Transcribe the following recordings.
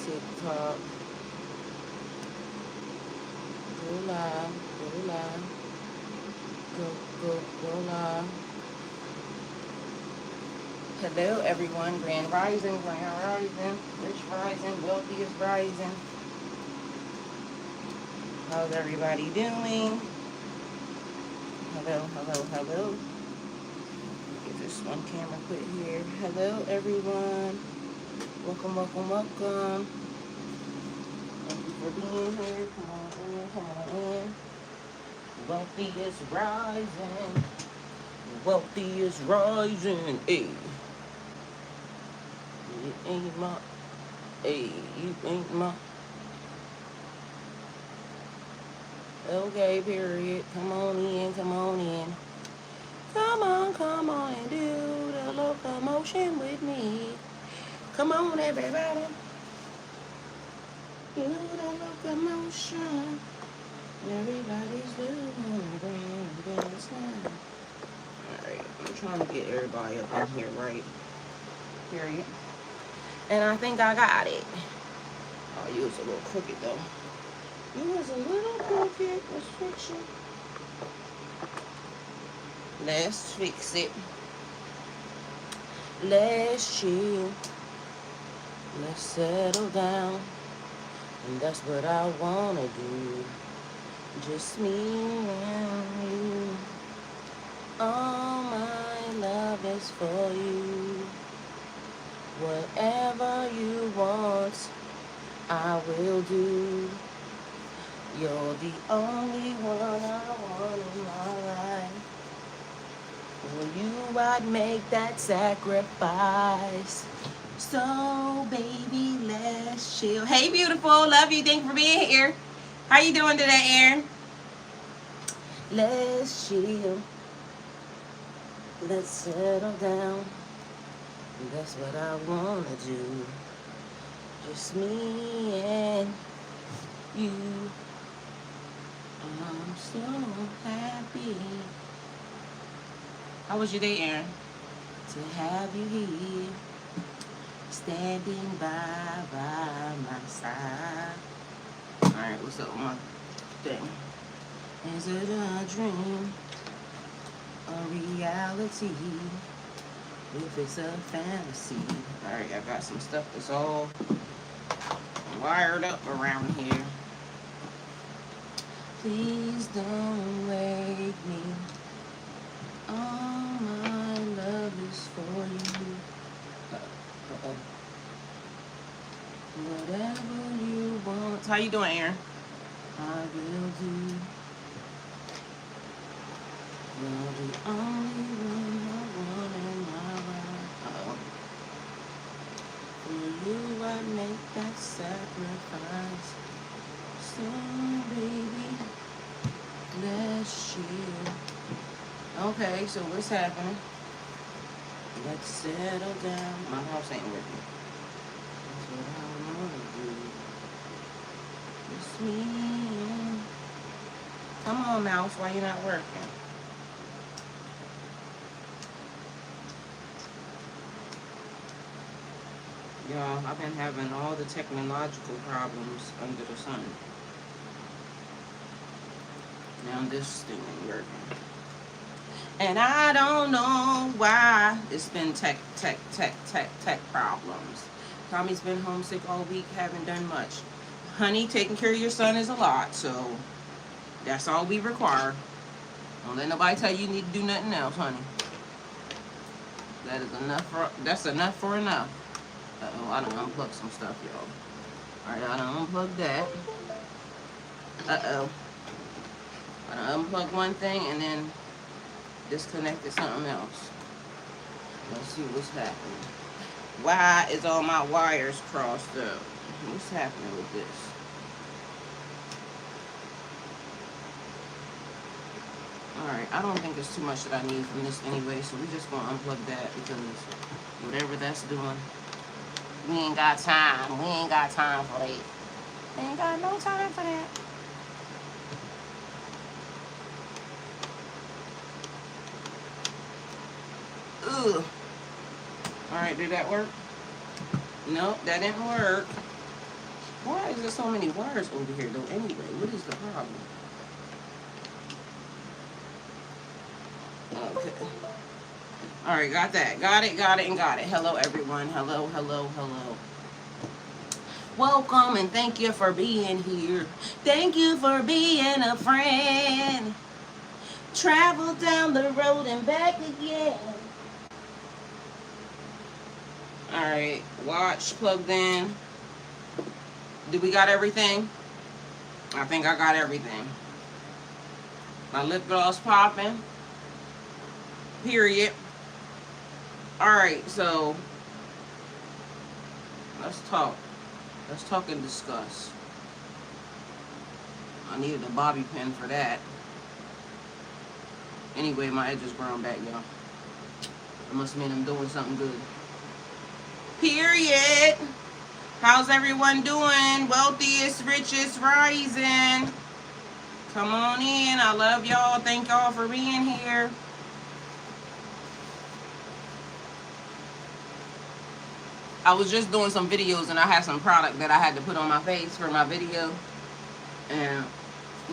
TikTok. Go live. Go live. Go live. Hello, everyone. Grand Rising, Rich Rising, Wealthiest Rising. How's everybody doing? Hello. Get this one camera put here. Hello, everyone. Welcome. Thank you for being here. Come on in. Wealthy is rising. Wealthy is rising. Hey. You ain't my. Hey, you ain't my. Okay, period. Come on in. Come on and do the locomotion with me. Come on, everybody. Do the locomotion. Everybody's doing the dance now. Alright, I'm trying to get everybody up in here, right? Period. And I think I got it. Oh, you was a little crooked, though. You was a little crooked. Let's fix it. Let's fix it. Let's chill. Let's settle down. And that's what I wanna do. Just me and you. All my love is for you. Whatever you want, I will do. You're the only one I want in my life. For you, I'd make that sacrifice. So, baby, let's chill. Hey, beautiful. Love you. Thank you for being here. How you doing today, Erin? Let's chill. Let's settle down. That's what I want to do. Just me and you. I'm so happy. How was your day, Erin? To have you here, standing by my side. Alright, what's up with my thing? Is it a dream, a reality? If it's a fantasy. Alright, I got some stuff that's all wired up around here. Please don't wake me. All my love is for you. Whatever you want. How you doing, Erin? I will do. You're the only one I want in my life. For you, I make that sacrifice. So, baby, let's chill. Okay, so what's happening? Let's settle down. My house ain't working. That's what I want to do. It's me. Come on, mouse. Why you not working? Y'all, I've been having all the technological problems under the sun. Now this thing ain't working. And I don't know why. It's been tech problems. Tommy's been homesick all week, haven't done much. Honey, taking care of your son is a lot, so that's all we require. Don't let nobody tell you need to do nothing else, honey. That is enough for, that's enough for enough. Uh-oh, I done unplugged some stuff, y'all. Alright, I done unplugged that. Uh-oh. I done unplugged one thing and then disconnected something else. Let's see what's happening. Why is all my wires crossed up? What's happening with this? Alright, I don't think there's too much that I need from this anyway, so we're just gonna unplug that because whatever that's doing, we ain't got time. We ain't got time for that. We ain't got no time for that. Ugh. Alright, did that work? Nope, that didn't work. Why is there so many wires over here though anyway? What is the problem? Okay. Alright, got that. Got it, and got it. Hello everyone. Hello. Welcome and thank you for being here. Thank you for being a friend. Travel down the road and back again. Alright, watch plugged in. Do we got everything? I think I got everything. My lip gloss popping. Period. Alright, so let's talk. Let's talk and discuss. I needed a bobby pin for that. Anyway, my edge is ground back, y'all. It must mean I'm doing something good. Period. How's everyone doing? Wealthiest, richest, rising. Come on in. I love y'all. Thank y'all for being here. I was just doing some videos and I had some product that I had to put on my face for my video. And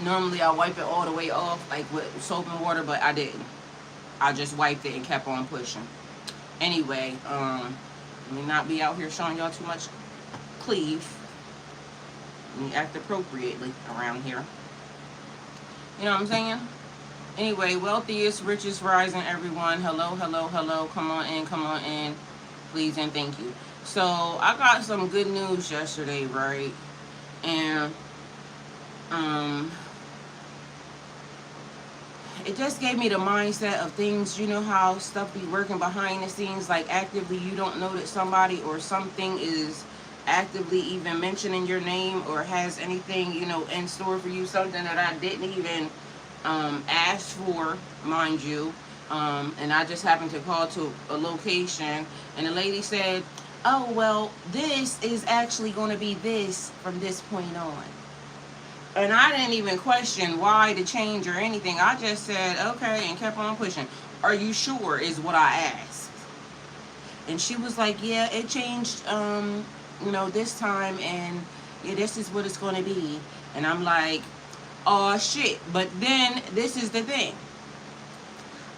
normally I wipe it all the way off, like with soap and water, but I didn't. I just wiped it and kept on pushing. Anyway, let me not be out here showing y'all too much cleave. Let me act appropriately around here. You know what I'm saying? Anyway, wealthiest, richest, rising, everyone. Hello. Come on in. Please and thank you. So, I got some good news yesterday, right? And, it just gave me the mindset of things, you know how stuff be working behind the scenes, like actively you don't know that somebody or something is actively even mentioning your name or has anything, you know, in store for you, something that I didn't even ask for, mind you. And I just happened to call to a location and the lady said, oh, well, this is actually going to be this from this point on. And I didn't even question why the change or anything. I just said, okay, and kept on pushing. Are you sure is what I asked. And she was like, yeah, it changed, you know, this time. And yeah, this is what it's going to be. And I'm like, oh, shit. But then this is the thing.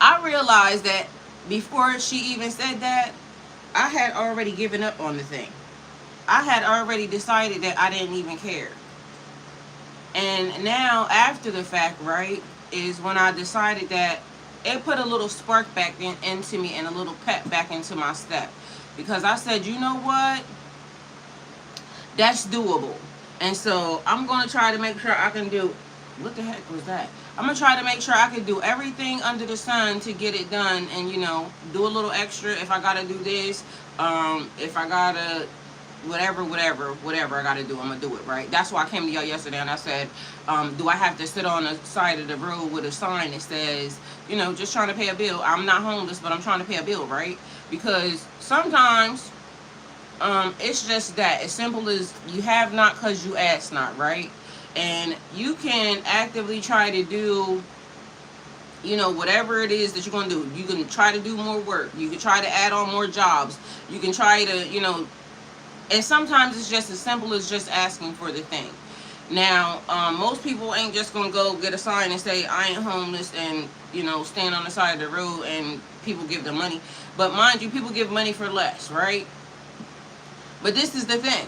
I realized that before she even said that, I had already given up on the thing. I had already decided that I didn't even care. And now, after the fact, right, is when I decided that it put a little spark back into me and a little pep back into my step. Because I said, you know what? That's doable. And so, I'm going to try to make sure I can do... What the heck was that? I'm going to try to make sure I can do everything under the sun to get it done. And, you know, do a little extra if I got to do this. If I got to... whatever I gotta do, I'm gonna do it, right? That's why I came to y'all yesterday and I said, do I have to sit on the side of the road with a sign that says, you know, just trying to pay a bill? I'm not homeless, but I'm trying to pay a bill, right? Because sometimes it's just that, as simple as you have not because you ask not, right? And you can actively try to do, you know, whatever it is that you're gonna do. You can try to do more work, you can try to add on more jobs, you can try to, you know, and sometimes it's just as simple as just asking for the thing. Now, most people ain't just going to go get a sign and say, I ain't homeless, and, you know, stand on the side of the road and people give them money. But mind you, people give money for less, right? But this is the thing.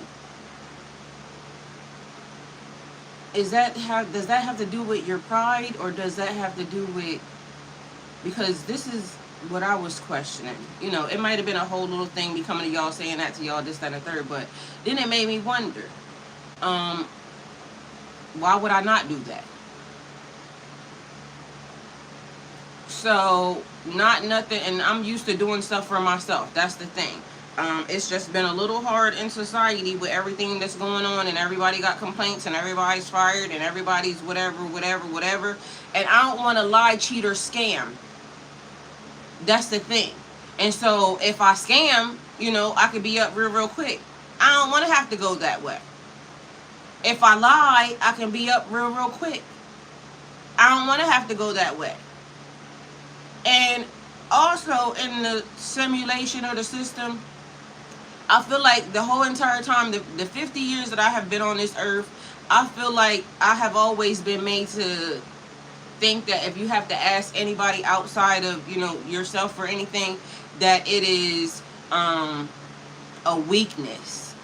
Does that have to do with your pride, or does that have to do with... Because this is what I was questioning. You know, it might have been a whole little thing me coming to y'all saying that to y'all, this, that, and the third, but then it made me wonder, why would I not do that? So, nothing, and I'm used to doing stuff for myself. That's the thing. It's just been a little hard in society with everything that's going on, and everybody got complaints, and everybody's fired, and everybody's whatever. And I don't want to lie, cheat, or scam. That's the thing. And so if I scam, you know, I could be up real quick. I don't want to have to go that way. If I lie, I can be up real quick. I don't want to have to go that way. And also in the simulation of the system, I feel like the whole entire time, the 50 years that I have been on this earth, I feel like I have always been made to think that if you have to ask anybody outside of, you know, yourself for anything, that it is a weakness.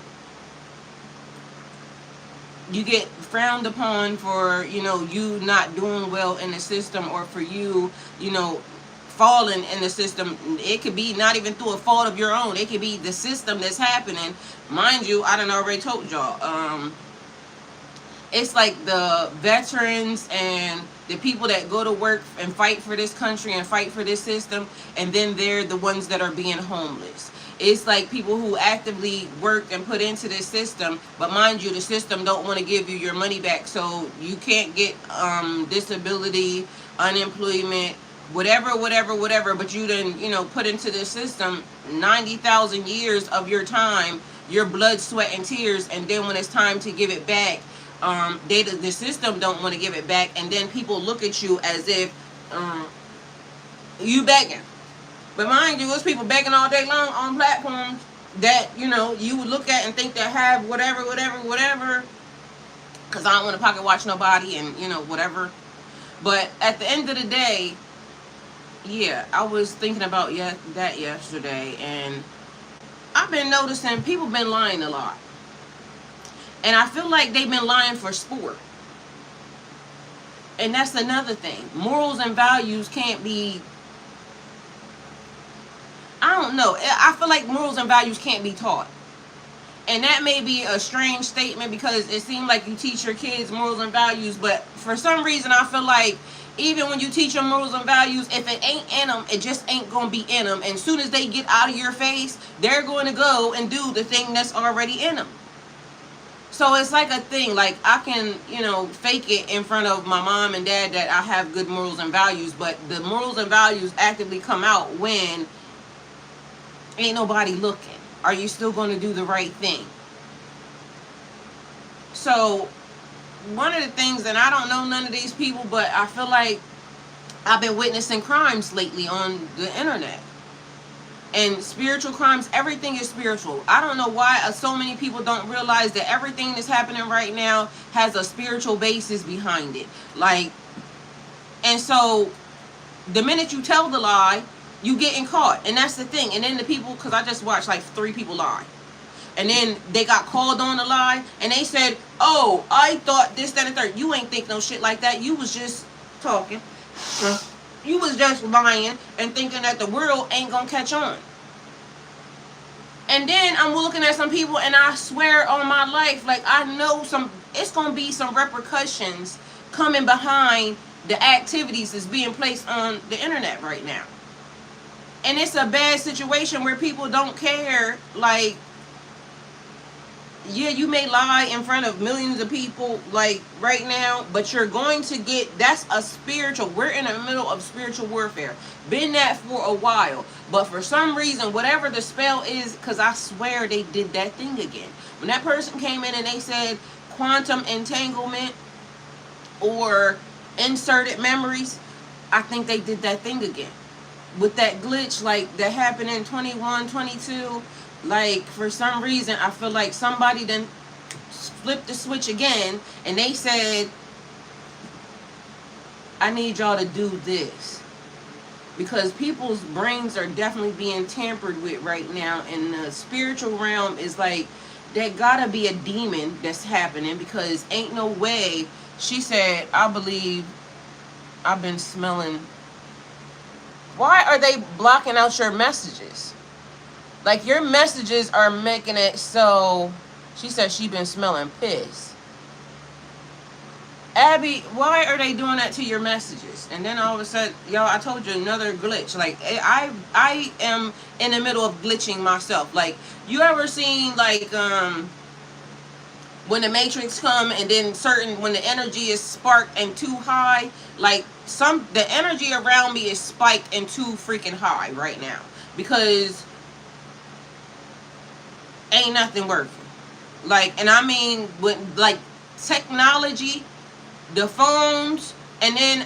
You get frowned upon for, you know, you not doing well in the system, or for you, you know, falling in the system. It could be not even through a fault of your own. It could be the system that's happening. Mind you, I done already told y'all, it's like the veterans and the people that go to work and fight for this country and fight for this system, and then they're the ones that are being homeless. It's like people who actively work and put into this system, but mind you, the system don't want to give you your money back, so you can't get disability, unemployment, whatever, but you done, you know, put into the system 90,000 years of your time, your blood, sweat, and tears, and then when it's time to give it back, the system don't want to give it back, and then people look at you as if you begging. But mind you, there's people begging all day long on platforms that, you know, you would look at and think that have whatever, because I don't want to pocket watch nobody, and, you know, whatever. But at the end of the day, yeah, I was thinking about that yesterday, and I've been noticing people been lying a lot. And I feel like they've been lying for sport. And that's another thing. Morals and values can't be, I don't know. I feel like morals and values can't be taught. And that may be a strange statement, because it seems like you teach your kids morals and values, but for some reason I feel like even when you teach them morals and values, if it ain't in them, it just ain't going to be in them. And as soon as they get out of your face, they're going to go and do the thing that's already in them. So it's like a thing, like I can, you know, fake it in front of my mom and dad that I have good morals and values, but the morals and values actively come out when ain't nobody looking. Are you still going to do the right thing? So one of the things, and I don't know none of these people, but I feel like I've been witnessing crimes lately on the internet. And spiritual crimes, everything is spiritual. I don't know why so many people don't realize that everything that's happening right now has a spiritual basis behind it. Like, and so the minute you tell the lie, you getting caught. And that's the thing. And then the people, because I just watched like 3 people lie. And then they got called on the lie, and they said, oh, I thought this, that, and third. You ain't think no shit like that. You was just talking. You was just lying and thinking that the world ain't gonna catch on. And then I'm looking at some people, and I swear on my life, like I know it's gonna be some repercussions coming behind the activities that's being placed on the internet right now. And it's a bad situation where people don't care. Like, yeah, you may lie in front of millions of people like right now, but you're going to get, that's a spiritual, we're in the middle of spiritual warfare. Been that for a while, but for some reason, whatever the spell is, because I swear they did that thing again. When that person came in and they said quantum entanglement or inserted memories, I think they did that thing again. With that glitch like that happened in 21, 22, like for some reason I feel like somebody then flipped the switch again, and they said, I need y'all to do this, because people's brains are definitely being tampered with right now. And the spiritual realm is like, there gotta be a demon that's happening, because ain't no way. She said, I believe I've been smelling. Why are they blocking out your messages? Like, your messages are making it so. She said she been smelling piss. Abby, why are they doing that to your messages? And then all of a sudden, y'all, I told you another glitch. Like, I am in the middle of glitching myself. Like, you ever seen like when the Matrix come, and then when the energy is sparked and too high, like the energy around me is spiked and too freaking high right now, because ain't nothing working. Like, and I mean, with like technology, the phones, and then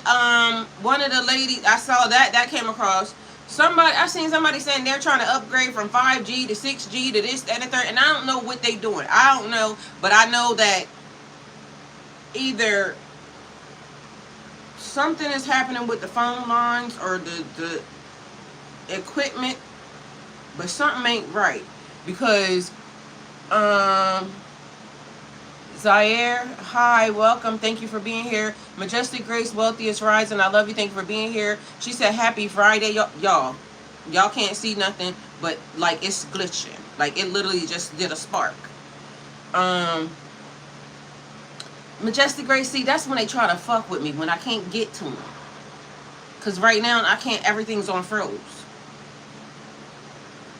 one of the ladies I saw that came across, I seen somebody saying they're trying to upgrade from 5G to 6G to this, that, and the third, and I don't know what they doing. I don't know, but I know that either something is happening with the phone lines or the equipment, but something ain't right because Zaire, hi, welcome. Thank you for being here. Majestic Grace, Wealthiest Rising. I love you. Thank you for being here. She said, happy Friday. Y'all can't see nothing, but like it's glitching. Like it literally just did a spark. Majestic Grace, see, that's when they try to fuck with me, when I can't get to them. Because right now, I can't, everything's on froze.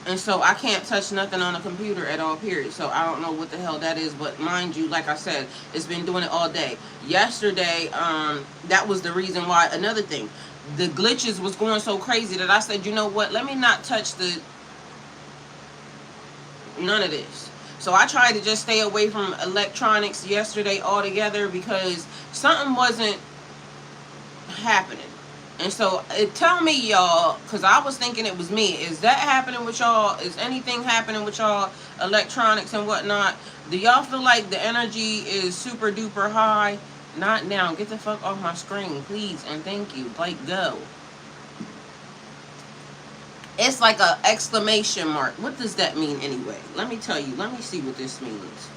And so I can't touch nothing on the computer at all, period. So I don't know what the hell that is. But mind you, like I said, it's been doing it all day. Yesterday, that was the reason why. Another thing, the glitches was going so crazy that I said, you know what? Let me not touch none of this. So I tried to just stay away from electronics yesterday altogether because something wasn't happening. And so, tell me, y'all, because I was thinking it was me. Is that happening with y'all? Is anything happening with y'all, electronics and whatnot? Do y'all feel like the energy is super duper high? Not now. Get the fuck off my screen, please, and thank you. Like, go. It's like a exclamation mark. What does that mean anyway? Let me tell you. Let me see what this means.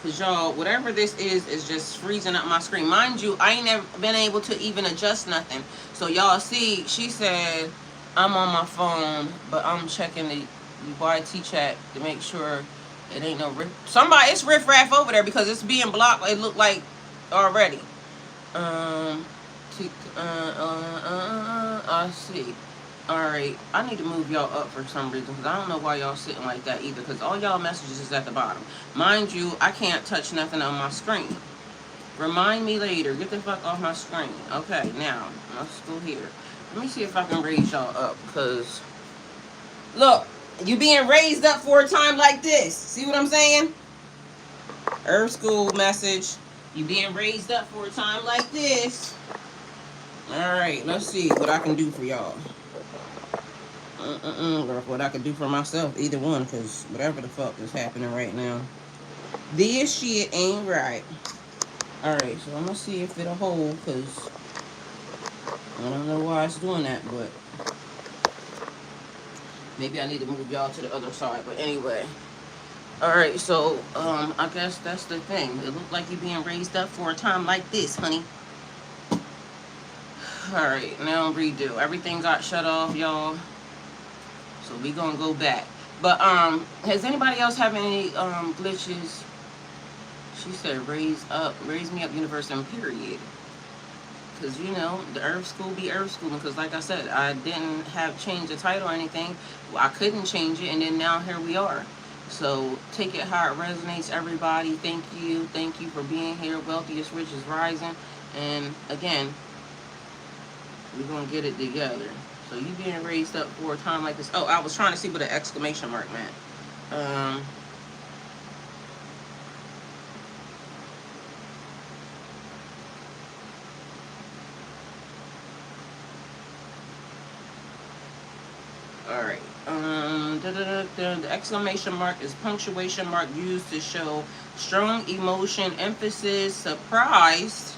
Because y'all, whatever this is just freezing up my screen. Mind you, I ain't never been able to even adjust nothing. So y'all see, she said, I'm on my phone, but I'm checking the YT chat to make sure it ain't no it's riff-raff over there because it's being blocked. It looked like already. I see. Alright, I need to move y'all up for some reason because I don't know why y'all sitting like that either because all y'all messages is at the bottom. Mind you, I can't touch nothing on my screen. Remind me later. Get the fuck off my screen. Okay, now, let's go here. Let me see if I can raise y'all up because, look, you being raised up for a time like this. See what I'm saying? Earth School message. You being raised up for a time like this. Alright, let's see what I can do for y'all. Or what I could do for myself, either one, because whatever the fuck is happening right now, this shit ain't right. Alright, so I'm gonna see if it'll hold, because I don't know why it's doing that, but maybe I need to move y'all to the other side, but anyway. Alright, so, I guess that's the thing. It looked like you being raised up for a time like this, honey. Alright, now redo. Everything got shut off, y'all. So we gonna go back. But has anybody else having any glitches? She said raise me up universe and period. Because you know, the Earth School be Earth Schooling. Because like I said, I didn't have changed the title or anything. Well, I couldn't change it, and then now here we are. So take it how it resonates, everybody. Thank you for being here. Wealthiest Richest Rising. And again, we're gonna get it together. So you being raised up for a time like this. Oh, I was trying to see what an exclamation mark meant. Alright. The exclamation mark is punctuation mark used to show strong emotion, emphasis, surprise.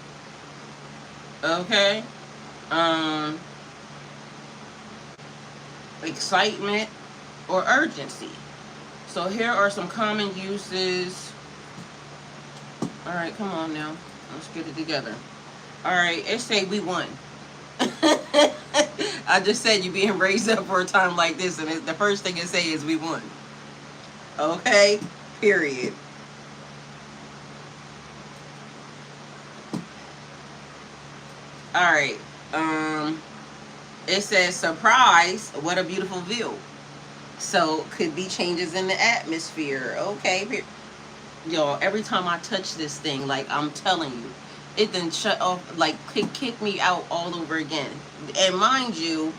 Okay. Excitement or urgency. So here are some common uses. All right, come on now, let's get it together. All right, it say we won. I just said you being raised up for a time like this, and the first thing it say is we won. Okay, period. All right. It says surprise, what a beautiful view. So could be changes in the atmosphere. Okay, y'all, every time I touch this thing, like I'm telling you, it then shut off, like kick me out all over again. And mind you,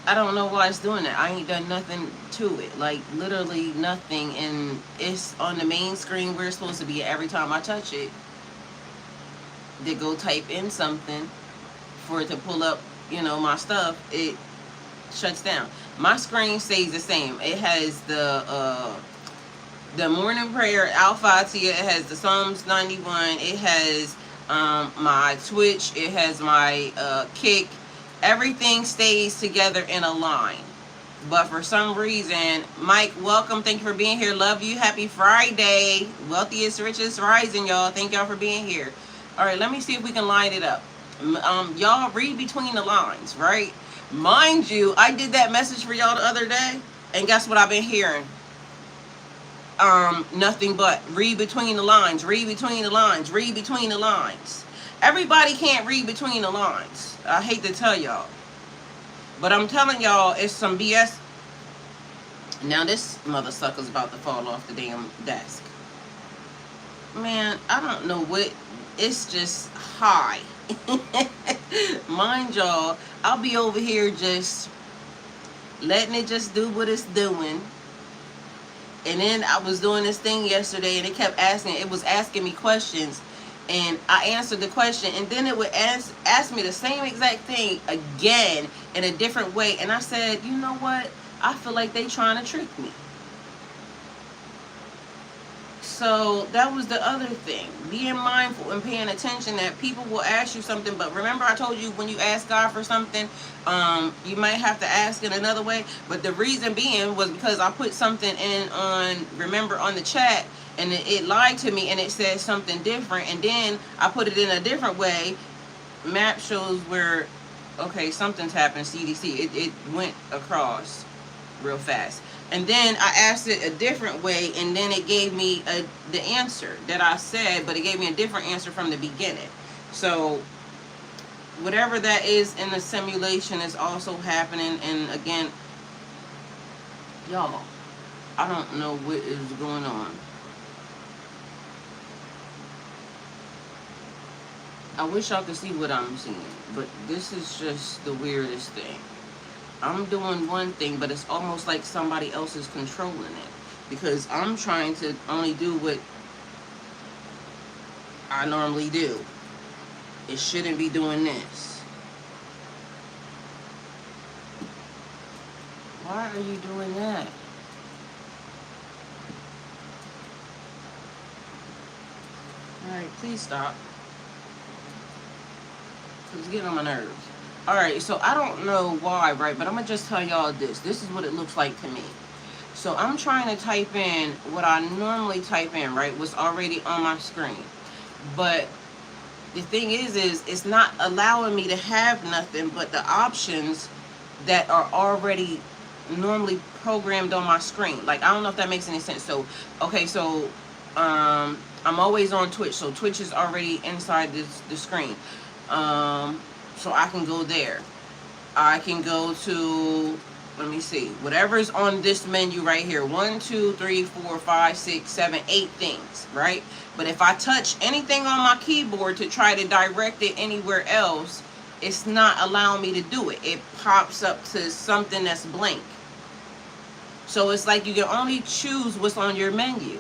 I don't know why it's doing that. I ain't done nothing to it, like literally nothing. And it's on the main screen where it's supposed to be. Every time I touch it, they go type in something for it to pull up you know, my stuff, it shuts down. My screen stays the same. It has the morning prayer, Al-Fatiha. It has the Psalms 91. It has my Twitch. It has my Kick. Everything stays together in a line. But for some reason, Mike, welcome. Thank you for being here. Love you. Happy Friday. Wealthiest, richest rising, y'all. Thank y'all for being here. All right, let me see if we can line it up. Y'all read between the lines, right? Mind you, I did that message for y'all the other day, and guess what I've been hearing? Nothing but read between the lines, read between the lines, read between the lines. Everybody can't read between the lines. I hate to tell y'all, but I'm telling y'all, it's some BS. Now this mother sucker's about to fall off the damn desk. Man, I don't know what, it's just high. Mind y'all, I'll be over here just letting it just do what it's doing. And then I was doing this thing yesterday, and it kept asking, it was asking me questions, and I answered the question, and then it would ask me the same exact thing again in a different way. And I said, you know what? I feel like they trying to trick me. So that was the other thing. Being mindful and paying attention that people will ask you something. But remember, I told you when you ask God for something, you might have to ask in another way. But the reason being was because I put something in on the chat, and it lied to me, and it said something different. And then I put it in a different way. Map shows where, okay, something's happened, CDC. It went across real fast. And then I asked it a different way, and then it gave me the answer that I said, but it gave me a different answer from the beginning. So whatever that is in the simulation is also happening. And again, y'all, I don't know what is going on. I wish y'all could see what I'm seeing, but this is just the weirdest thing. I'm doing one thing, but it's almost like somebody else is controlling it, because I'm trying to only do what I normally do. It shouldn't be doing this. Why are you doing that? Alright, please stop. It's getting on my nerves. Alright, so I don't know why, right? But I'm going to just tell y'all this. This is what it looks like to me. So I'm trying to type in what I normally type in, right? What's already on my screen. But the thing is it's not allowing me to have nothing but the options that are already normally programmed on my screen. Like, I don't know if that makes any sense. So, okay, so I'm always on Twitch. So Twitch is already inside the screen. So I can go there. I can go to, let me see, whatever's on this menu right here. 1, 2, 3, 4, 5, 6, 7, 8 things, right? But if I touch anything on my keyboard to try to direct it anywhere else, it's not allowing me to do it. It pops up to something that's blank. So it's like you can only choose what's on your menu.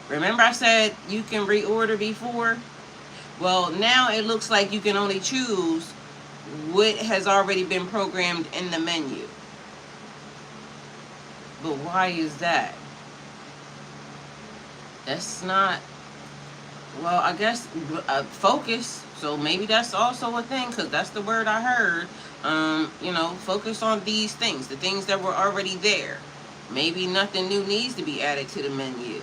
Remember I said you can reorder before? Well, now it looks like you can only choose what has already been programmed in the menu. But why is that? That's not, well, I guess focus. So maybe that's also a thing, because that's the word I heard. You know, focus on these things, the things that were already there. Maybe nothing new needs to be added to the menu.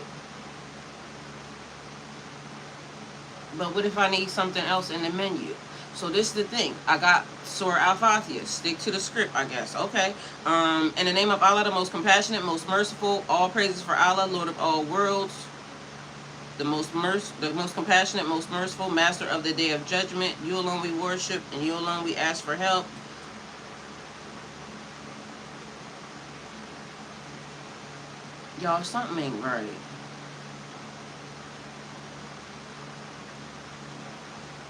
But what if I need something else in the menu? So this is the thing. I got Surah Al-Fatiha. Stick to the script, I guess. Okay. In the name of Allah, the most compassionate, most merciful. All praises for Allah, Lord of all worlds. The most compassionate, most merciful, master of the day of judgment. You alone we worship, and you alone we ask for help. Y'all, something ain't right.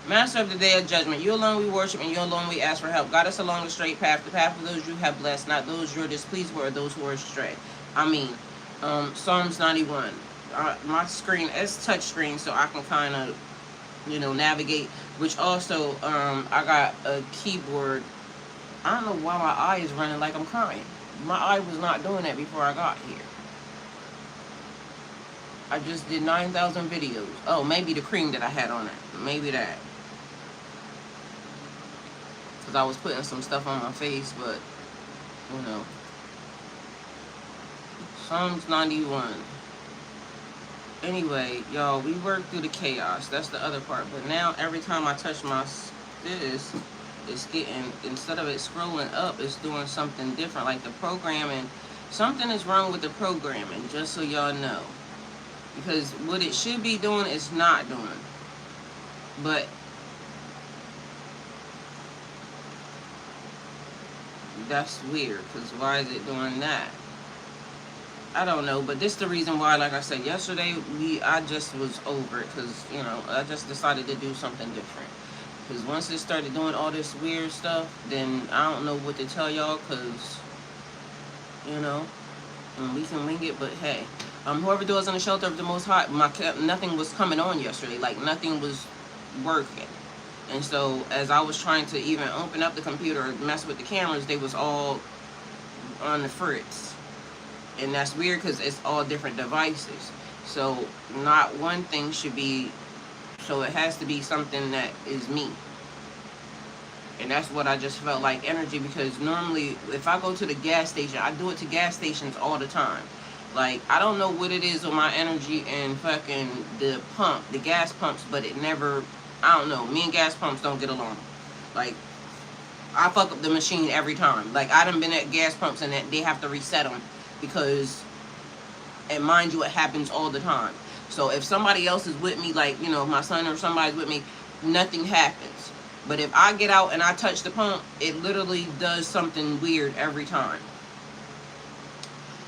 Master of the day of judgment, you alone we worship, and you alone we ask for help. Guide us along the straight path, the path of those you have blessed, not those you're displeased with or those who are astray. I mean, Psalms 91. My screen is touch screen, so I can kind of, you know, navigate. Which also, I got a keyboard. I don't know why my eye is running like I'm crying. My eye was not doing that before I got here. I just did 9,000 videos. Oh, maybe the cream that I had on it. Maybe that. Because I was putting some stuff on my face, but, you know. Psalms 91. Anyway, y'all, we worked through the chaos. That's the other part. But now, every time I touch my this, it's getting, instead of it scrolling up, it's doing something different. Like the programming, something is wrong with the programming, just so y'all know. Because what it should be doing is not doing. But that's weird, because why is it doing that? I don't know, but this is the reason why, like I said, yesterday, I just was over it, because, you know, I just decided to do something different. Because once it started doing all this weird stuff, then I don't know what to tell y'all, because, you know, and we can wing it, but hey. Whoever dwells in the shelter of the Most High, nothing was coming on yesterday. Like, nothing was working. And so, as I was trying to even open up the computer and mess with the cameras, they was all on the fritz. And that's weird because it's all different devices. So, not one thing should be, so it has to be something that is me. And that's what I just felt like energy, because normally, if I go to the gas station, I do it to gas stations all the time. Like, I don't know what it is with my energy and fucking the pump, the gas pumps, but it never, I don't know. Me and gas pumps don't get along. Like, I fuck up the machine every time. Like, I done been at gas pumps and they have to reset them because, and mind you, it happens all the time. So if somebody else is with me, like, you know, my son or somebody's with me, nothing happens. But if I get out and I touch the pump, it literally does something weird every time.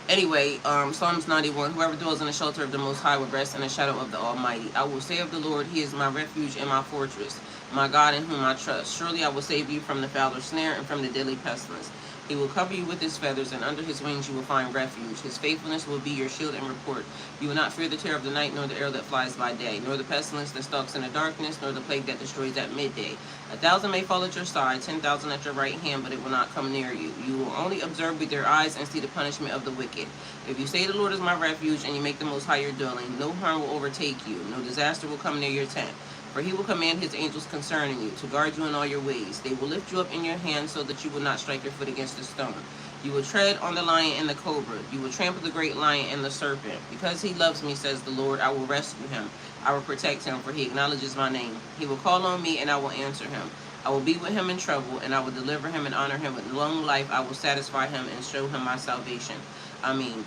Anyway, Psalms 91, whoever dwells in the shelter of the Most High will rest in the shadow of the Almighty. I will say of the Lord, He is my refuge and my fortress, my God in whom I trust. Surely I will save you from the fowler's snare and from the deadly pestilence. He will cover you with His feathers, and under His wings you will find refuge. His faithfulness will be your shield and report. You will not fear the terror of the night, nor the arrow that flies by day, nor the pestilence that stalks in the darkness, nor the plague that destroys at midday. 1,000 may fall at your side, 10,000 at your right hand, but it will not come near you. You will only observe with your eyes and see the punishment of the wicked. If you say the Lord is my refuge, and you make the Most High your dwelling, no harm will overtake you, no disaster will come near your tent. For He will command His angels concerning you, to guard you in all your ways. They will lift you up in your hands, so that you will not strike your foot against a stone. You will tread on the lion and the cobra. You will trample the great lion and the serpent. Because He loves me, says the Lord, I will rescue Him. I will protect Him, for He acknowledges my name. He will call on me, and I will answer Him. I will be with him in trouble, and I will deliver him and honor him with long life. I will satisfy him and show him my salvation. I mean,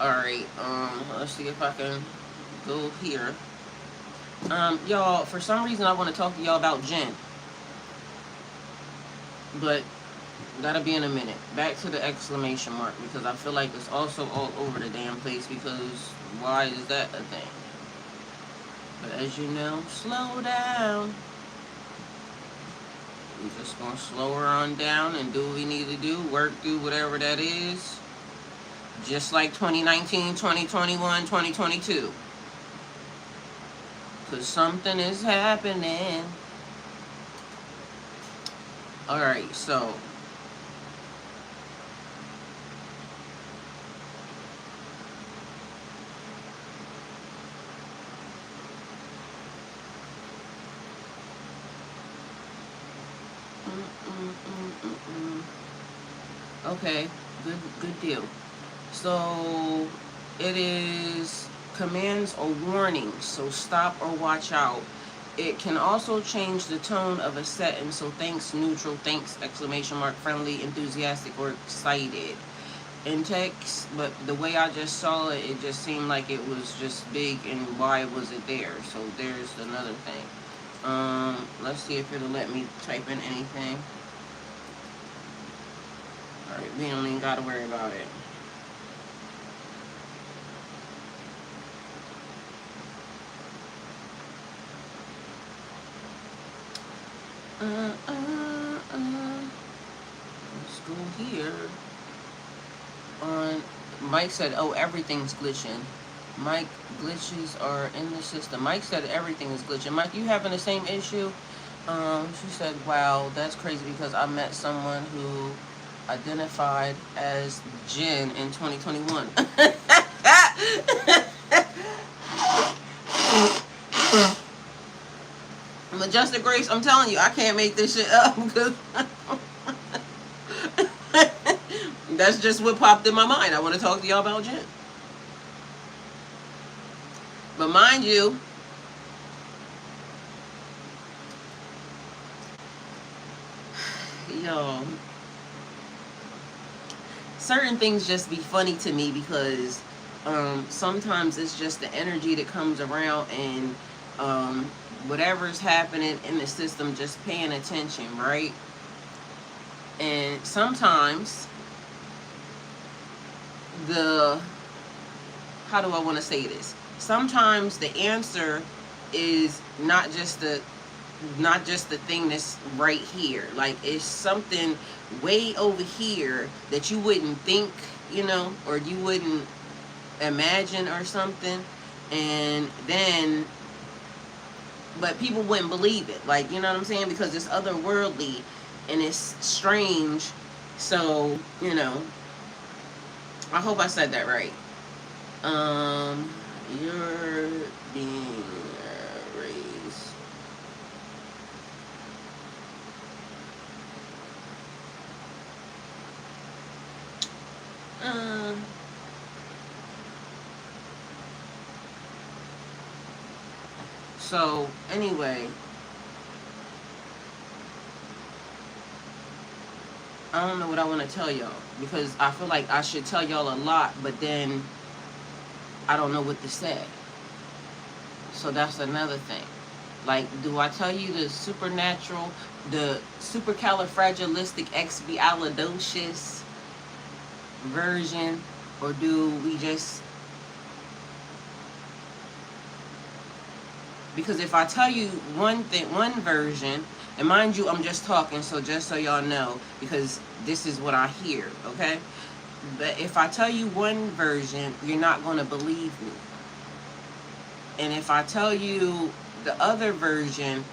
alright, let's see if I can go here. Y'all, for some reason I want to talk to y'all about Jen. But, that'll be in a minute. Back to the exclamation mark, because I feel like it's also all over the damn place, because why is that a thing? But as you know, slow down. We're just going to slow her on down and do what we need to do. Work through whatever that is. Just like 2019, 2021, 2022. Because something is happening. Alright, so. Okay, good deal. So it is commands or warnings, so stop or watch out. It can also change the tone of a sentence, so thanks, neutral, thanks, exclamation mark, friendly, enthusiastic, or excited. In text, but the way I just saw it, it just seemed like it was just big, and why was it there? So there's another thing. Let's see if it'll let me type in anything. Alright, we don't even gotta worry about it. Let's go here. Mike said, oh, everything's glitching. Mike, glitches are in the system. Mike said everything is glitching. Mike, you having the same issue? She said, wow, that's crazy because I met someone who identified as Jen in 2021. Majestic Grace, I'm telling you, I can't make this shit up because that's just what popped in my mind. I want to talk to y'all about Jen. But mind you, yo, certain things just be funny to me because sometimes it's just the energy that comes around and whatever's happening in the system, just paying attention, right? And sometimes how do I want to say this? Sometimes the answer is not just the thing that's right here. Like, it's something way over here that you wouldn't think, or you wouldn't imagine or something. And then, but people wouldn't believe it. Like, you know what I'm saying? Because it's otherworldly and it's strange. So, I hope I said that right. You're being raised. So anyway, I don't know what I want to tell y'all because I feel like I should tell y'all a lot, but then I don't know what to say. So that's another thing. Like, do I tell you the supernatural, the supercalifragilisticexpialidocious version, or do we just... Because if I tell you one version, and mind you, I'm just talking, so just so y'all know, because this is what I hear, okay? But if I tell you one version, you're not going to believe me. And if I tell you the other version,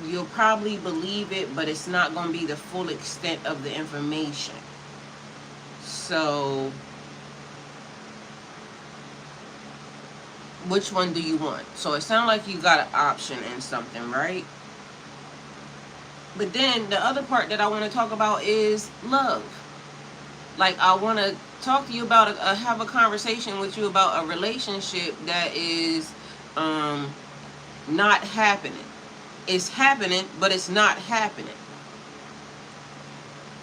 you'll probably believe it, but it's not going to be the full extent of the information. So, which one do you want? So it sounds like you got an option in something, right? But then the other part that I want to talk about is love. Like, I want to talk to you about, have a conversation with you about a relationship that is not happening. It's happening, but it's not happening.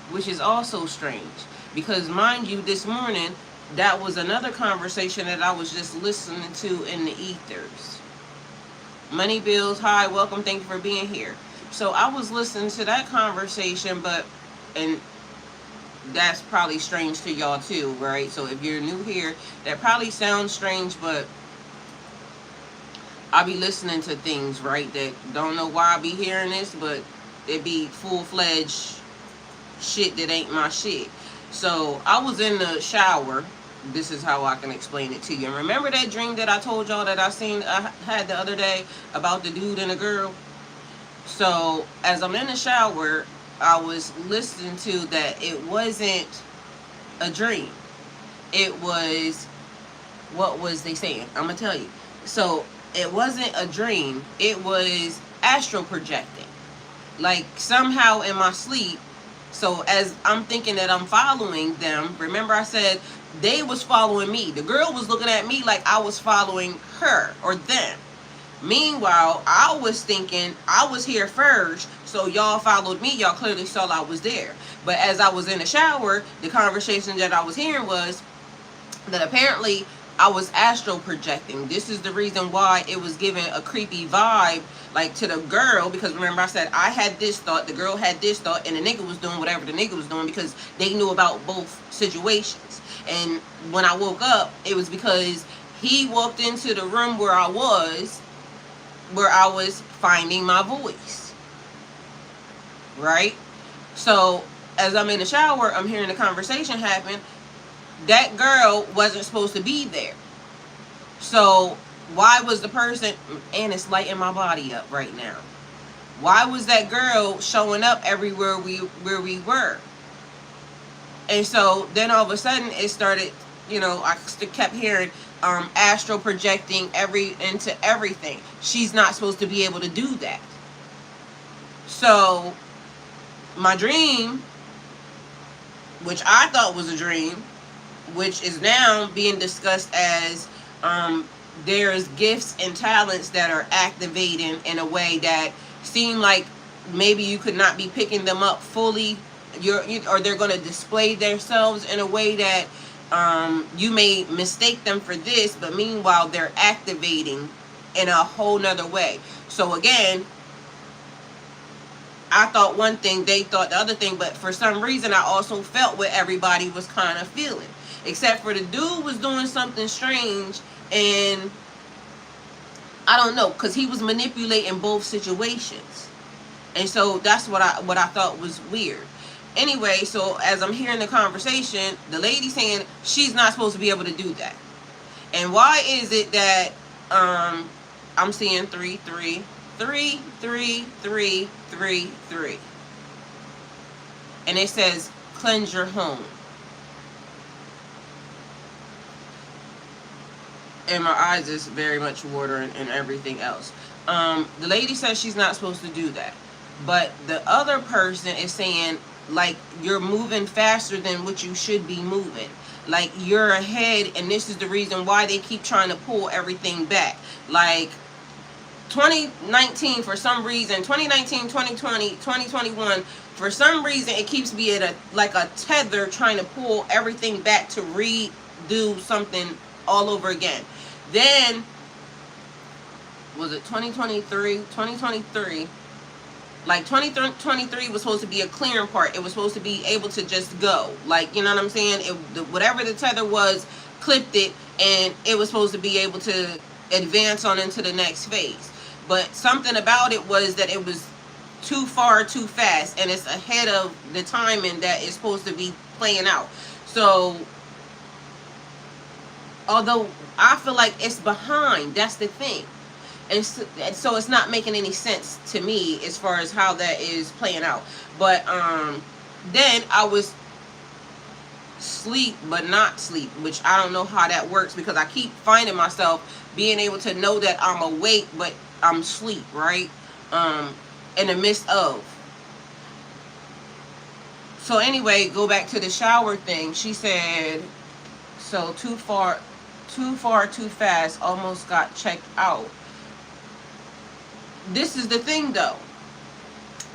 Which is also strange. Because mind you, this morning, that was another conversation that I was just listening to in the ethers. Money Bills, hi, welcome, thank you for being here. So I was listening to that conversation, and that's probably strange to y'all too, right? So if you're new here, that probably sounds strange, but I be listening to things, right, that don't know why I be hearing this, but it be full-fledged shit that ain't my shit. So I was in the shower. This is how I can explain it to you. And remember that dream that I told y'all that I had the other day about the dude and the girl? So as I'm in the shower, I was listening to that it wasn't a dream. It was, what was they saying? I'm going to tell you. So it wasn't a dream. It was astral projecting. Like, somehow in my sleep, so as I'm thinking that I'm following them, remember I said they was following me. The girl was looking at me like I was following her or them. Meanwhile, I was thinking I was here first, so y'all followed me. Y'all clearly saw I was there. But as I was in the shower, the conversation that I was hearing was that apparently I was astral projecting. This is the reason why it was giving a creepy vibe, like, to the girl, because remember I said I had this thought, the girl had this thought, and the nigga was doing whatever the nigga was doing because they knew about both situations. And when I woke up, it was because he walked into the room where I was finding my voice. Right? So as I'm in the shower, I'm hearing the conversation happen. That girl wasn't supposed to be there. So why was the person, and it's lighting my body up right now, why was that girl showing up everywhere where we were? And so then all of a sudden it started, I kept hearing astral projecting into everything. She's not supposed to be able to do that. So my dream, which I thought was a dream, which is now being discussed as there's gifts and talents that are activating in a way that seem like maybe you could not be picking them up fully, or they're going to display themselves in a way that you may mistake them for this, but meanwhile they're activating in a whole nother way. So again, I thought one thing, they thought the other thing, but for some reason I also felt what everybody was kind of feeling, except for the dude was doing something strange, and I don't know, because he was manipulating both situations. And so that's what I thought was weird. Anyway, so as I'm hearing the conversation, the lady saying she's not supposed to be able to do that. And why is it that I'm seeing 3 3 3 3 3 3 3, and it says cleanse your home, and my eyes is very much watering and everything else. The lady says she's not supposed to do that, but the other person is saying, like, you're moving faster than what you should be moving. Like, you're ahead, and this is the reason why they keep trying to pull everything back. Like, 2019, for some reason, 2019, 2020, 2021, for some reason, it keeps being like a tether trying to pull everything back to redo something all over again. Then, was it 2023? 2023. Like, 2023 was supposed to be a clearing part. It was supposed to be able to just go. Like, you know what I'm saying? Whatever the tether was, clipped it, and it was supposed to be able to advance on into the next phase. But something about it was that it was too far, too fast, and it's ahead of the timing that it's supposed to be playing out. So, although I feel like it's behind, that's the thing. And so it's not making any sense to me as far as how that is playing out. But then I was sleep but not sleep, which I don't know how that works, because I keep finding myself being able to know that I'm awake but I'm asleep, right? In the midst of. So anyway, go back to the shower thing. She said, so too far, too fast, almost got checked out. This is the thing, though.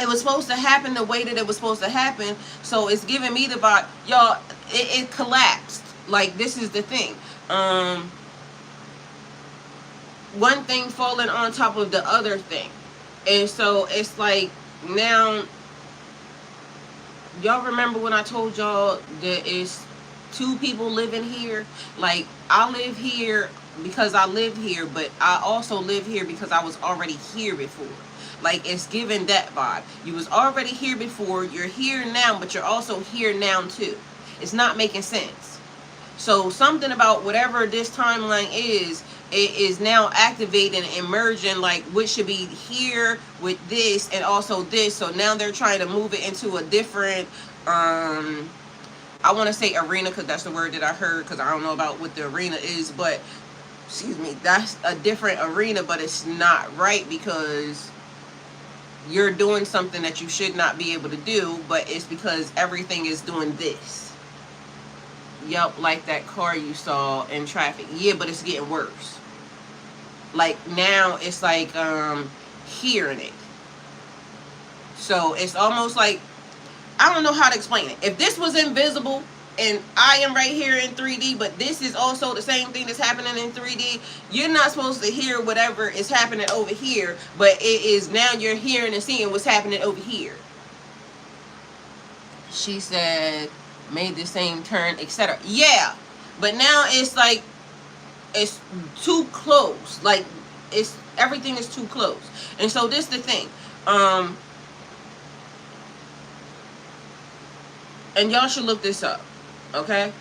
It was supposed to happen the way that it was supposed to happen. So it's giving me the vibe. Y'all, it collapsed. Like, this is the thing. One thing falling on top of the other thing. And so it's like, now, y'all remember when I told y'all that it's 2 people living here? Like, I live here because I live here, but I also live here because I was already here before. Like, it's giving that vibe. You was already here before, you're here now, but you're also here now too. It's not making sense. So something about whatever this timeline is, it is now activating and merging, like what should be here with this and also this. So now they're trying to move it into a different I want to say arena, because that's the word that I heard, because I don't know about what the arena is, but excuse me, that's a different arena, but it's not right, because you're doing something that you should not be able to do, but it's because everything is doing this. Yup, like that car you saw in traffic. Yeah, but it's getting worse. Like, now it's like hearing it. So it's almost like, I don't know how to explain it. If this was invisible and I am right here in 3D, but this is also the same thing that's happening in 3D, you're not supposed to hear whatever is happening over here, but it is now you're hearing and seeing what's happening over here. She said, made the same turn, etc. Yeah, but now it's like, it's too close. Like, it's, everything is too close. And so this is the thing. And y'all should look this up, okay?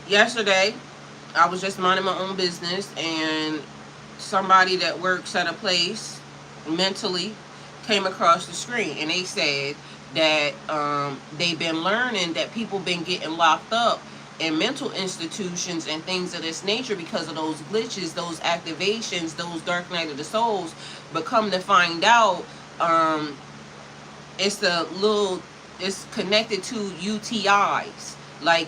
Yesterday, I was just minding my own business, and somebody that works at a place mentally came across the screen, and they said that they've been learning that people been getting locked up in mental institutions and things of this nature because of those glitches, those activations, those dark night of the souls. But come to find out, it's a little, it's connected to UTIs, like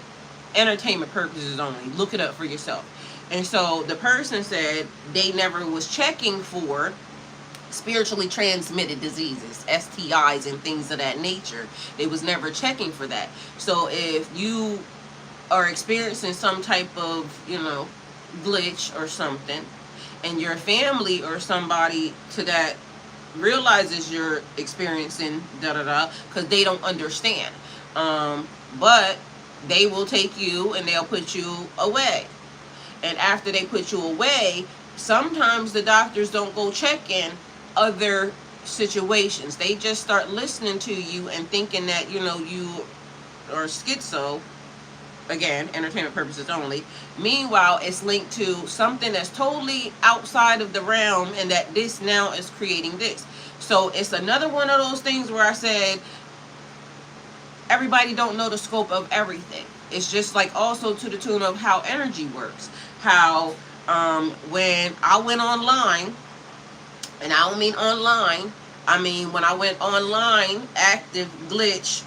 entertainment purposes only. Look it up for yourself. And so the person said they never was checking for spiritually transmitted diseases, STIs and things of that nature. They was never checking for that. So if you are experiencing some type of, glitch or something, and your family or somebody to that realizes you're experiencing because they don't understand, but they will take you and they'll put you away. And after they put you away, sometimes the doctors don't go check in other situations. They just start listening to you and thinking that, you are schizo. Again, entertainment purposes only. Meanwhile, it's linked to something that's totally outside of the realm, and that this now is creating this. So it's another one of those things where I said, everybody don't know the scope of everything. It's just like also to the tune of how energy works. How when I went online, and I don't mean online, I mean when I went online, active, glitch,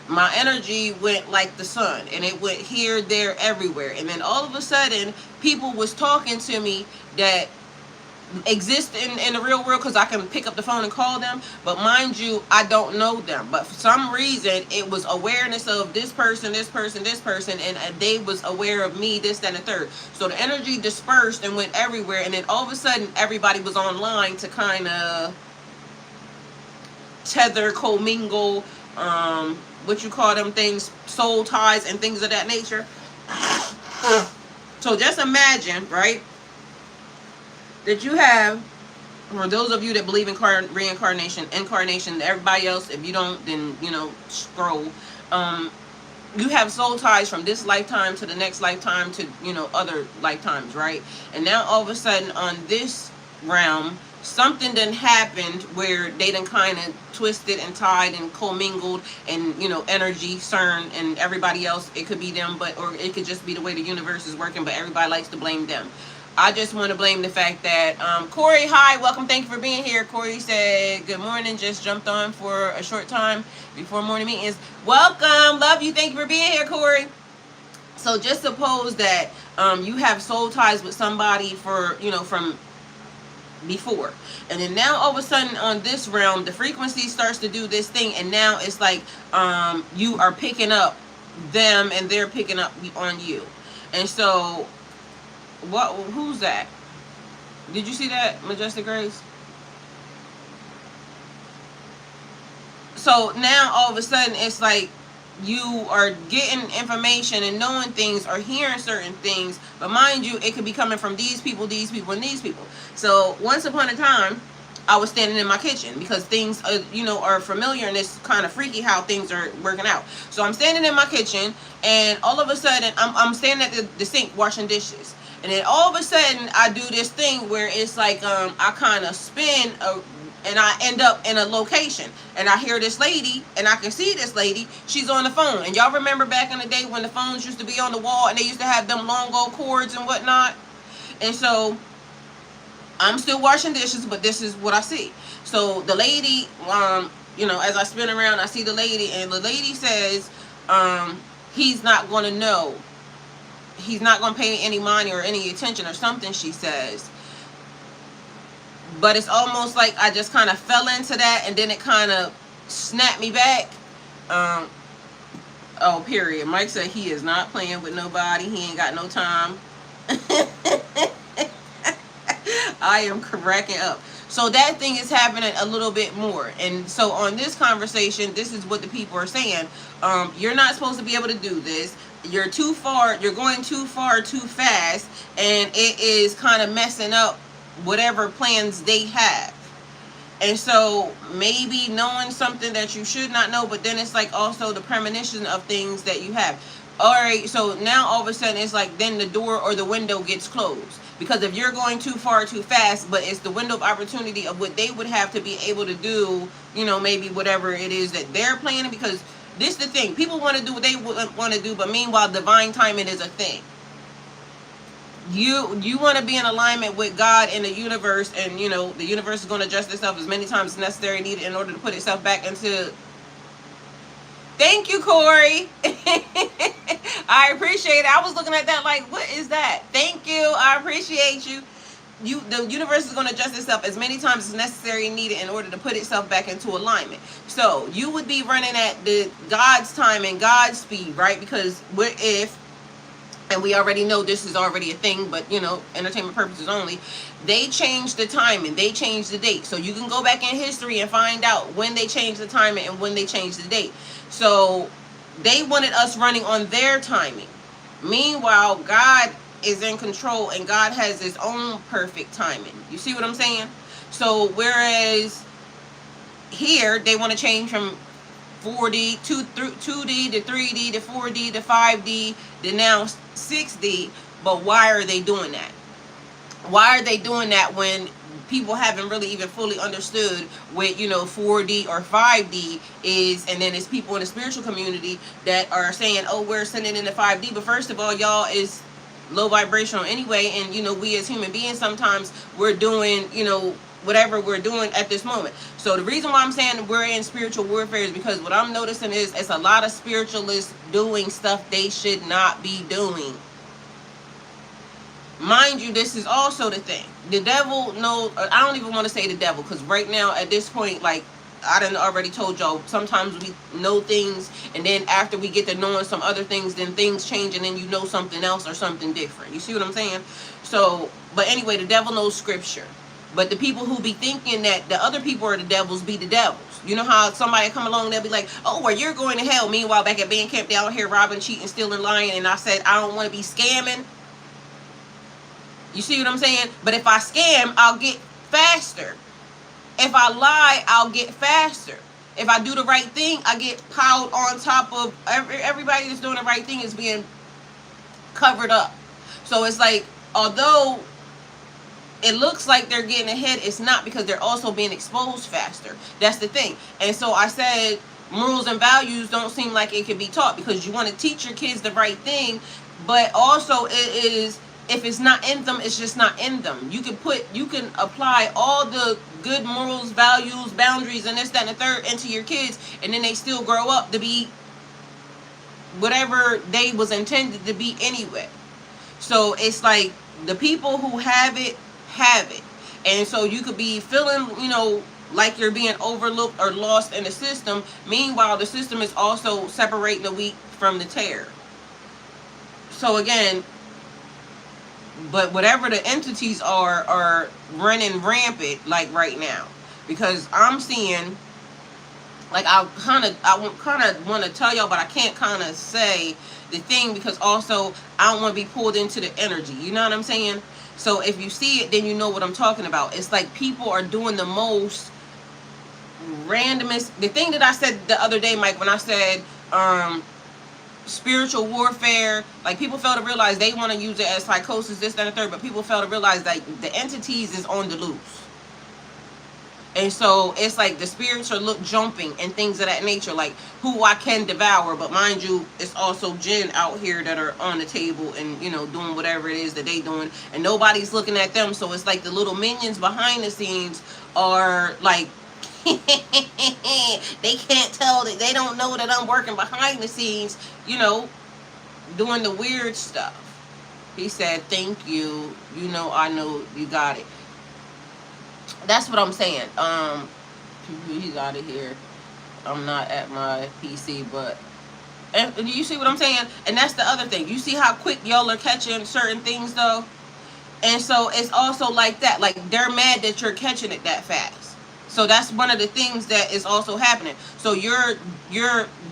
my energy went like the sun, and it went here, there, everywhere. And then all of a sudden, people was talking to me that exist in the real world, because I can pick up the phone and call them, but mind you, I don't know them. But for some reason, it was awareness of this person, and they was aware of me, this, that, and the third. So the energy dispersed and went everywhere, and then all of a sudden, everybody was online to kind of tether, commingle, what you call them things, soul ties and things of that nature. So just imagine, right, that you have, for those of you that believe in reincarnation, incarnation, everybody else, if you don't, then, scroll. You have soul ties from this lifetime to the next lifetime to, other lifetimes, right? And now all of a sudden on this realm, something done happened where they done kind of twisted and tied and commingled, and, energy, CERN, and everybody else. It could be them, or it could just be the way the universe is working, but everybody likes to blame them. I just want to blame the fact that, Corey, hi, welcome, thank you for being here. Corey said, good morning, just jumped on for a short time before morning meetings. Welcome, love you, thank you for being here, Corey. So just suppose that you have soul ties with somebody for, from before, and then now all of a sudden on this realm, the frequency starts to do this thing, and now it's like you are picking up them, and they're picking up on you. And so who's that? Did you see that, Majestic Grace? So now all of a sudden it's like you are getting information and knowing things or hearing certain things, but mind you, it could be coming from these people, and these people. So once upon a time, I was standing in my kitchen because things are familiar, and it's kind of freaky how things are working out. So I'm standing in my kitchen, and all of a sudden I'm standing at the sink washing dishes. And then all of a sudden, I do this thing where it's like I kind of spin, and I end up in a location. And I hear this lady, and I can see this lady. She's on the phone. And y'all remember back in the day when the phones used to be on the wall, and they used to have them long old cords and whatnot? And so I'm still washing dishes, but this is what I see. So the lady, as I spin around, I see the lady, and the lady says, he's not going to know. He's not going to pay any money or any attention or something, she says. But it's almost like I just kind of fell into that, and then it kind of snapped me back. Oh, period. Mike said he is not playing with nobody. He ain't got no time. I am cracking up. So that thing is happening a little bit more. And so on this conversation, this is what the people are saying. You're not supposed to be able to do this. You're too far. You're going too far too fast. And it is kind of messing up whatever plans they have. And so maybe knowing something that you should not know, but then it's like also the premonition of things that you have. All right, so now all of a sudden it's like then the door or the window gets closed. Because if you're going too far too fast, but it's the window of opportunity of what they would have to be able to do, maybe whatever it is that they're planning. Because this is the thing, people want to do what they want to do, but meanwhile divine timing is a thing. You want to be in alignment with God and the universe, and the universe is going to adjust itself as many times as necessary and needed in order to put itself back into. Thank you, Corey. I appreciate it. I was looking at that like, what is that? Thank you. I appreciate you. The universe is going to adjust itself as many times as necessary and needed in order to put itself back into alignment. So you would be running at the God's time and God's speed, right? Because what if, and we already know this is already a thing, but entertainment purposes only, they changed the timing, they changed the date. So you can go back in history and find out when they changed the timing and when they changed the date. So they wanted us running on their timing. Meanwhile, God is in control and God has his own perfect timing. You see what I'm saying? So whereas here they want to change from 4D, 2D to 3D to 4D to 5D to now 6D. But why are they doing that? Why are they doing that when people haven't really even fully understood what 4D or 5D is? And then it's people in the spiritual community that are saying, oh, we're sending into 5D. But first of all, y'all is low vibrational anyway, and we as human beings sometimes we're doing whatever we're doing at this moment. So the reason why I'm saying we're in spiritual warfare is because what I'm noticing is it's a lot of spiritualists doing stuff they should not be doing. Mind you, this is also the thing. The devil knows, I don't even want to say the devil, because right now at this point, like I done already told y'all, sometimes we know things and then after we get to knowing some other things, then things change and then you know something else or something different. You see what I'm saying? So, but anyway, the devil knows scripture. But the people who be thinking that the other people are the devils be the devils. You know how somebody come along, they'll be like, oh, well, you're going to hell. Meanwhile, back at band camp, they out here robbing, cheating, stealing, lying. And I said, I don't want to be scamming. You see what I'm saying? But if I scam, I'll get faster. If I lie, I'll get faster. If I do the right thing, I get piled on top of everybody that's doing the right thing is being covered up. So it's like, although it looks like they're getting ahead, it's not, because they're also being exposed faster. That's the thing. And so I said morals and values don't seem like it can be taught, because you want to teach your kids the right thing, but also it is, if it's not in them, it's just not in them. You can apply all the good morals, values, boundaries, and this, that, and the third into your kids, and then they still grow up to be whatever they was intended to be anyway. So it's like the people who have it. And so you could be feeling, like you're being overlooked or lost in the system. Meanwhile, the system is also separating the wheat from the tare. So again, but whatever the entities are running rampant like right now, because I'm seeing, like I kind of want to tell y'all, but I can't kind of say the thing, because also I don't want to be pulled into the energy. You know what I'm saying? So if you see it, then you know what I'm talking about. It's like people are doing the most randomest. The thing that I said the other day, Mike, when I said spiritual warfare, like people fail to realize they want to use it as psychosis, this, that, and the third, but people fail to realize that the entities is on the loose. And so it's like the spirits are jumping and things of that nature, like who I can devour. But mind you, it's also jinn out here that are on the table and, doing whatever it is that they doing. And nobody's looking at them. So it's like the little minions behind the scenes are like, they can't tell that, they don't know that I'm working behind the scenes, doing the weird stuff. He said, thank you. I know you got it. That's what I'm saying. He's out of here. I'm not at my PC, but and you see what I'm saying? And that's the other thing. You see how quick y'all are catching certain things though? And so it's also like that. Like they're mad that you're catching it that fast. So that's one of the things that is also happening. So your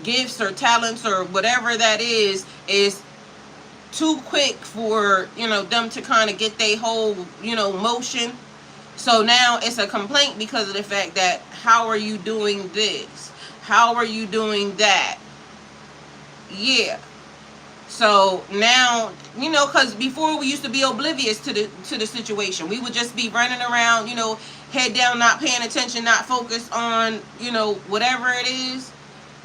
gifts or talents or whatever that is too quick for, them to kind of get their whole, motion. So now it's a complaint because of the fact that, how are you doing this? How are you doing that? Yeah. So now, because before we used to be oblivious to the situation. We would just be running around, head down, not paying attention, not focused on, whatever it is.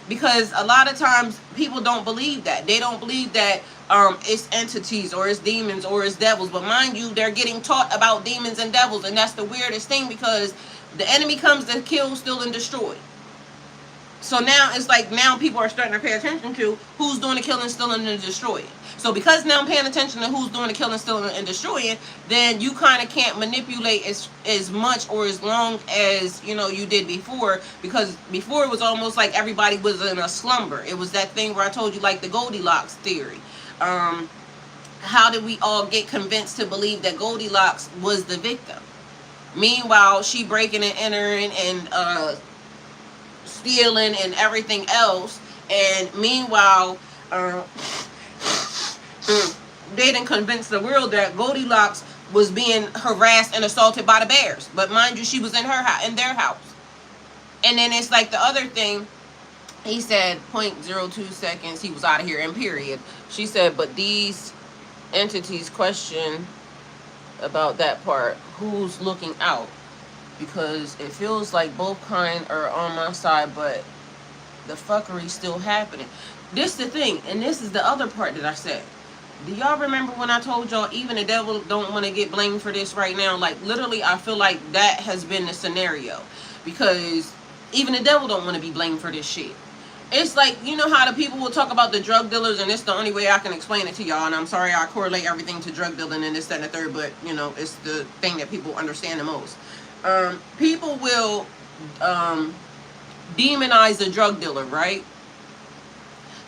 Because a lot of times people don't believe that. They don't believe that it's entities or it's demons or it's devils. But mind you, they're getting taught about demons and devils, and that's the weirdest thing, because the enemy comes to kill, steal, and destroy. So now it's like, now people are starting to pay attention to who's doing the killing, stealing, and destroying. So because now I'm paying attention to who's doing the killing, stealing, and destroying, then you kind of can't manipulate as much or as long as you did before. Because before it was almost like everybody was in a slumber. It was that thing where I told you, like the Goldilocks theory. How did we all get convinced to believe that Goldilocks was the victim? Meanwhile, she breaking and entering and stealing and everything else, and meanwhile they didn't convince the world that Goldilocks was being harassed and assaulted by the bears. But mind you, she was in their house. And then it's like the other thing, he said 0.02 seconds, he was out of here, and period. She said, but these entities question about that part, who's looking out? Because it feels like both kind are on my side, but the fuckery's still happening. This the thing, and this is the other part that I said. Do y'all remember when I told y'all even the devil don't want to get blamed for this right now? Like, literally, I feel like that has been the scenario. Because even the devil don't want to be blamed for this shit. It's like, how the people will talk about the drug dealers, and it's the only way I can explain it to y'all. And I'm sorry I correlate everything to drug dealing and this, that, and the third, but, it's the thing that people understand the most. People will demonize the drug dealer, right?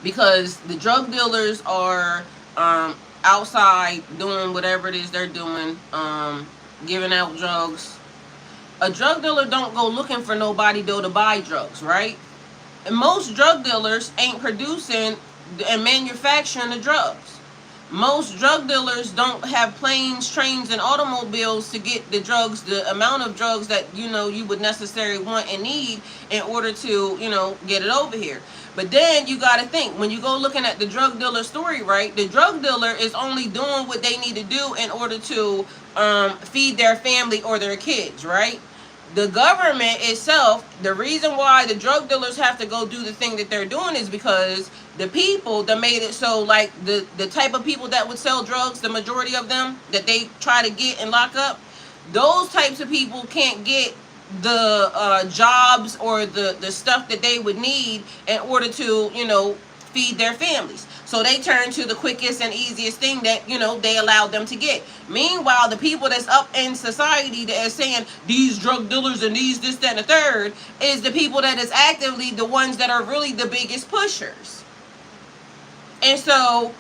Because the drug dealers are outside doing whatever it is they're doing, giving out drugs. A drug dealer don't go looking for nobody though to buy drugs, right? And most drug dealers ain't producing and manufacturing the drugs. Most drug dealers don't have planes, trains, and automobiles to get the drugs, the amount of drugs that you would necessarily want and need in order to get it over here. But then you got to think, when you go looking at the drug dealer story, right? The drug dealer is only doing what they need to do in order to feed their family or their kids, right? The government itself, the reason why the drug dealers have to go do the thing that they're doing is because the people that made it so, like the type of people that would sell drugs, the majority of them that they try to get and lock up, those types of people can't get the jobs or the stuff that they would need in order to feed their families. So they turn to the quickest and easiest thing that they allowed them to get. Meanwhile, the people that's up in society that is saying these drug dealers and these this, that, and the third is the people that is actively the ones that are really the biggest pushers. And so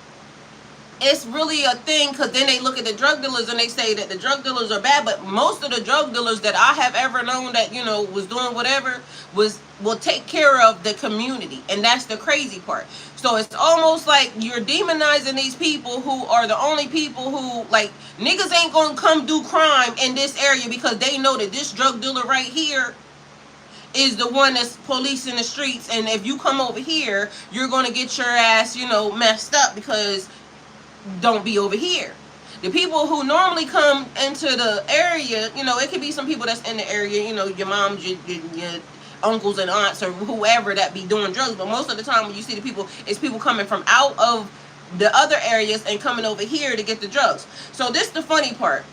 it's really a thing, because then they look at the drug dealers and they say that the drug dealers are bad, but most of the drug dealers that I have ever known that was doing whatever will take care of the community. And that's the crazy part. So it's almost like you're demonizing these people who are the only people who, like, niggas ain't gonna come do crime in this area because they know that this drug dealer right here is the one that's policing the streets, and if you come over here, you're gonna get your ass messed up, because don't be over here. The people who normally come into the area, it could be some people that's in the area, your moms, your uncles and aunts, or whoever that be doing drugs. But most of the time when you see the people, it's people coming from out of the other areas and coming over here to get the drugs. So this is the funny part.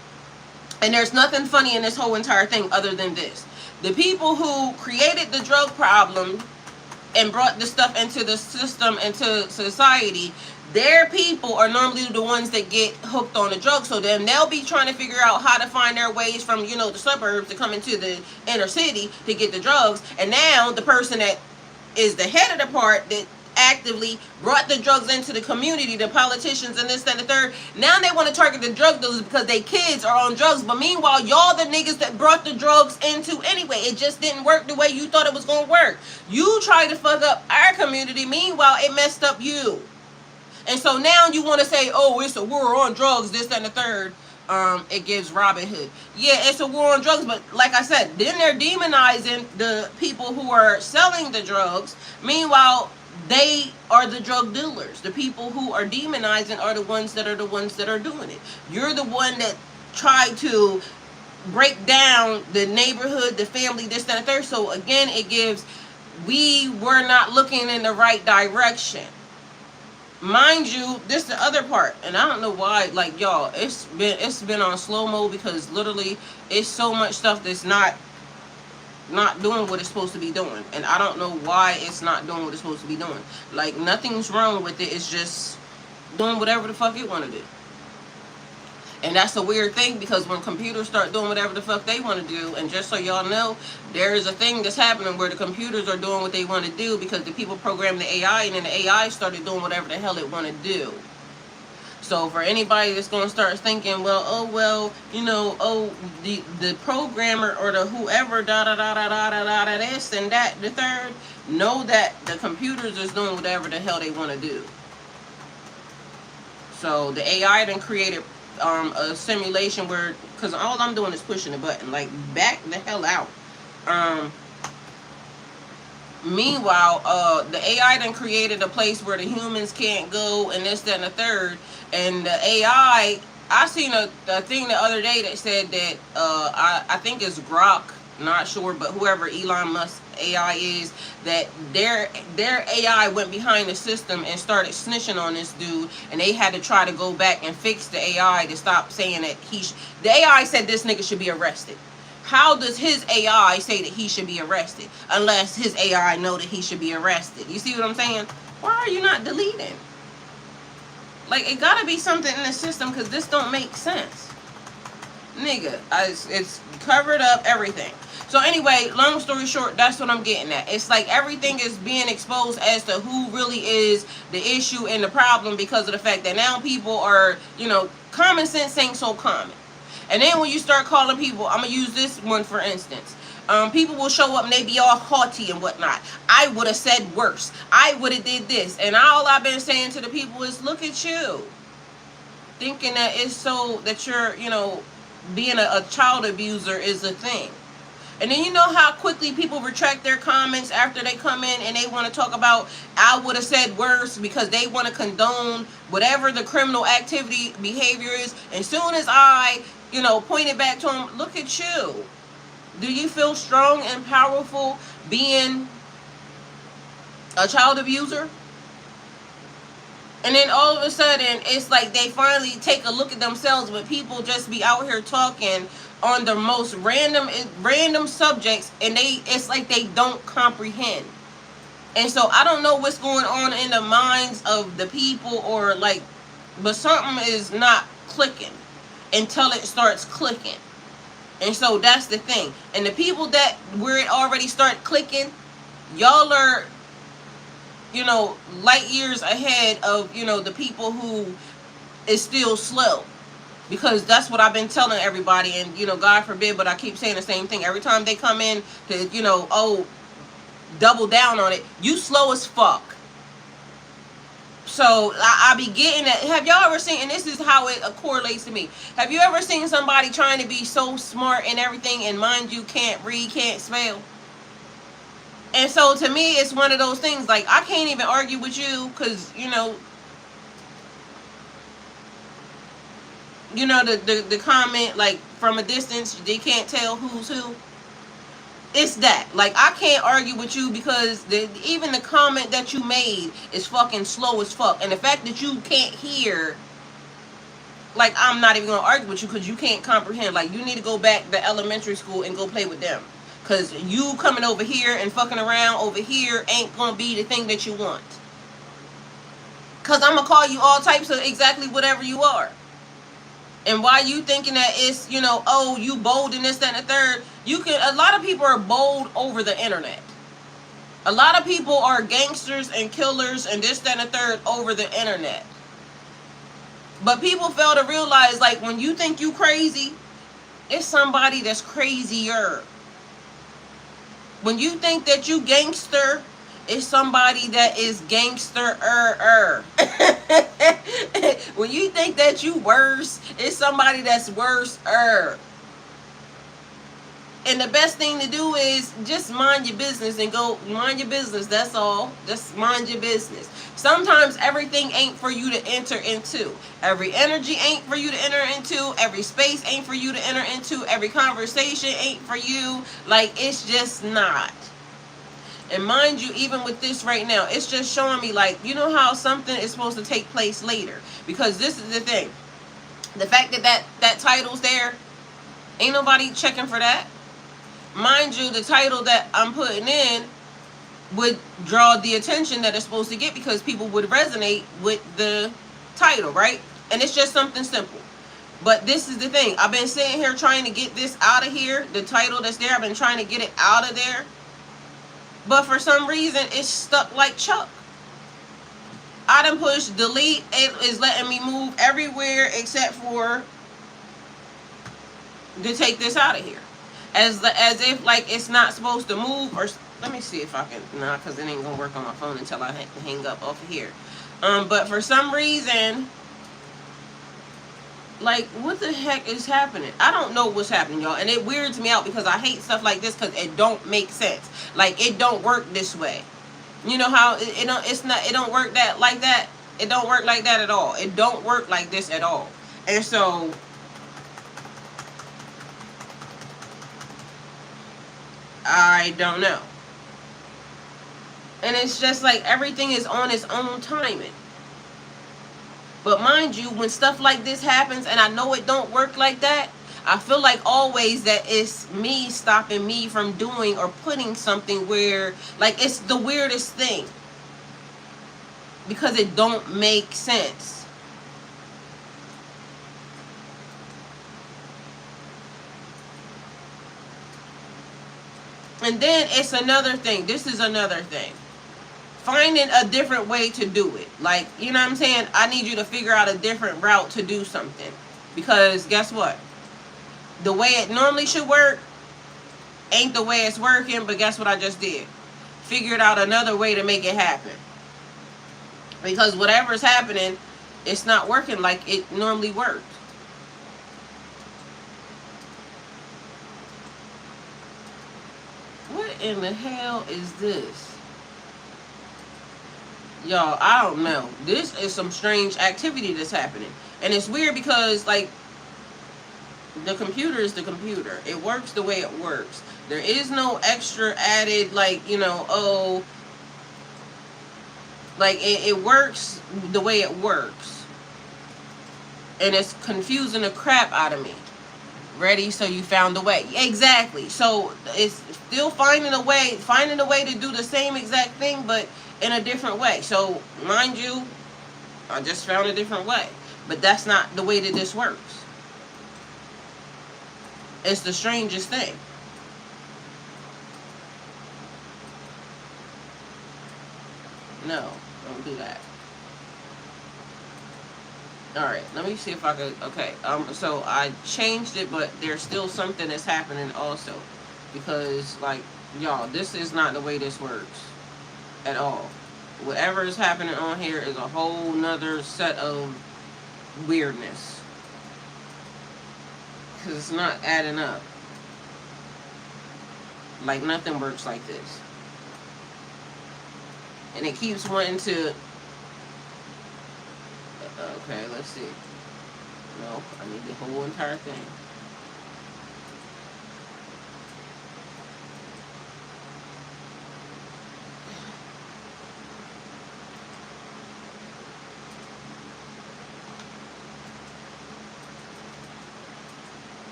And there's nothing funny in this whole entire thing other than this. The people who created the drug problem and brought the stuff into the system, into society, their people are normally the ones that get hooked on the drugs. So then they'll be trying to figure out how to find their ways from, the suburbs to come into the inner city to get the drugs. And now the person that is the head of the part that actively brought the drugs into the community, the politicians and this, that, and the third, now they want to target the drug dealers because their kids are on drugs. But meanwhile, y'all the niggas that brought the drugs into anyway. It just didn't work the way you thought it was going to work. You tried to fuck up our community. Meanwhile, it messed up you. And so now you want to say, oh, it's a war on drugs, this, that, and the third. It gives Robin Hood. Yeah, it's a war on drugs, but like I said, then they're demonizing the people who are selling the drugs. Meanwhile, they are the drug dealers. The people who are demonizing are the ones that are doing it. You're the one that tried to break down the neighborhood, the family, this, that, and third. So again, it gives, we were not looking in the right direction. Mind you, this is the other part, and I don't know why, like, y'all, it's been on slow-mo, because literally it's so much stuff that's not doing what it's supposed to be doing, and I don't know why it's not doing what it's supposed to be doing. Like, nothing's wrong with it, it's just doing whatever the fuck it want to do. And that's a weird thing, because when computers start doing whatever the fuck they want to do, and just so y'all know, there is a thing that's happening where the computers are doing what they want to do because the people programmed the AI, and then the AI started doing whatever the hell it want to do. So for anybody that's going to start thinking, well, oh, well, you know, oh, the programmer or the whoever, da-da-da-da-da-da-da, this and that, the third, know that the computers is doing whatever the hell they want to do. So the AI then created a simulation where, because all I'm doing is pushing the button, like, back the hell out. Meanwhile, the AI then created a place where the humans can't go, and this, that, and the third. And the AI, I seen a thing the other day that said that, I think it's Grok, not sure, but whoever Elon Musk AI is, that their AI went behind the system and started snitching on this dude, and they had to try to go back and fix the AI to stop saying that the AI said this nigga should be arrested. How does his AI say that he should be arrested unless his AI know that he should be arrested? You see what I'm saying? Why are you not deleting? Like, it gotta be something in the system, because this don't make sense. Nigga, it's covered up everything. So anyway, long story short, that's what I'm getting at. It's like everything is being exposed as to who really is the issue and the problem, because of the fact that now people are, you know, common sense ain't so common. And then when you start calling people, I'm going to use this one for instance. People will show up and they be all haughty and whatnot. I would have said worse. I would have did this. And all I've been saying to the people is, look at you. Thinking that it's so that you're, you know, being a child abuser is a thing. And then you know how quickly people retract their comments after they come in and they want to talk about, I would have said worse, because they want to condone whatever the criminal activity behavior is. And soon as I, you know, point it back to them, look at you. Do you feel strong and powerful being a child abuser? And then all of a sudden, it's like they finally take a look at themselves, but people just be out here talking on the most random subjects, and it's like they don't comprehend. And so I don't know what's going on in the minds of the people, or like, but something is not clicking until it starts clicking. And so that's the thing. And the people that where it already start clicking, y'all are, you know, light years ahead of, you know, the people who is still slow. Because that's what I've been telling everybody. And, you know, God forbid, but I keep saying the same thing. Every time they come in to, you know, oh, double down on it, you slow as fuck. So I be getting that. Have y'all ever seen, and this is how it correlates to me, have you ever seen somebody trying to be so smart and everything, and mind you, can't read, can't spell? And so to me, it's one of those things, like, I can't even argue with you, because, you know, the comment, like, from a distance, they can't tell who's who. It's that. Like, I can't argue with you, because even the comment that you made is fucking slow as fuck. And the fact that you can't hear, like, I'm not even going to argue with you, because you can't comprehend. Like, you need to go back to elementary school and go play with them. Because you coming over here and fucking around over here ain't going to be the thing that you want. Because I'm going to call you all types of exactly whatever you are. And why you thinking that it's, you know, oh, you bold in this, that, and the third. A lot of people are bold over the internet. A lot of people are gangsters and killers and this, that, and the third over the internet. But people fail to realize, like, when you think you crazy, it's somebody that's crazier. When you think that you gangster, it's somebody that is gangster-er. When you think that you worse, it's somebody that's worse-er. And the best thing to do is just mind your business and go mind your business. That's all. Just mind your business. Sometimes everything ain't for you to enter into. Every energy ain't for you to enter into. Every space ain't for you to enter into. Every conversation ain't for you. Like, it's just not. And mind you, even with this right now, it's just showing me, like, you know how something is supposed to take place later. Because this is the thing. The fact that title's there, ain't nobody checking for that. Mind you, the title that I'm putting in would draw the attention that it's supposed to get because people would resonate with the title, right? And it's just something simple. But this is the thing. I've been sitting here trying to get this out of here. The title that's there, I've been trying to get it out of there. But for some reason, it's stuck like Chuck. I done pushed delete. It is letting me move everywhere except for to take this out of here. As if like it's not supposed to move. Or let me see if I can. Nah, because it ain't gonna work on my phone until I hang up off of here. But for some reason, like, what the heck is happening? I don't know what's happening, y'all, and it weirds me out because I hate stuff like this because it don't make sense. Like, it don't work this way. You know how it don't work like that. It don't work like that at all. It don't work like this at all. And so I don't know. And it's just like everything is on its own timing. But mind you, when stuff like this happens, and I know it don't work like that, I feel like always that it's me stopping me from doing or putting something where, like, it's the weirdest thing. Because it don't make sense. And then it's another thing. This is another thing. Finding a different way to do it. Like, you know what I'm saying? I need you to figure out a different route to do something. Because guess what? The way it normally should work ain't the way it's working. But guess what I just did? Figured out another way to make it happen. Because whatever's happening, it's not working like it normally worked. What in the hell is this? Y'all, I don't know. This is some strange activity that's happening. And it's weird because, like, the computer is the computer. It works the way it works. There is no extra added, like, you know, oh, like, it works the way it works. And it's confusing the crap out of me. Ready? So you found a way. Exactly. So it's still finding a way to do the same exact thing, but in a different way. So, mind you, I just found a different way. But that's not the way that this works. It's the strangest thing. No, don't do that. Alright, let me see if I could, okay, so I changed it, but there's still something that's happening also. Because, like, y'all, this is not the way this works. At all. Whatever is happening on here is a whole nother set of weirdness. Because it's not adding up. Like, nothing works like this. And it keeps wanting to... Okay, let's see. No, I need the whole entire thing.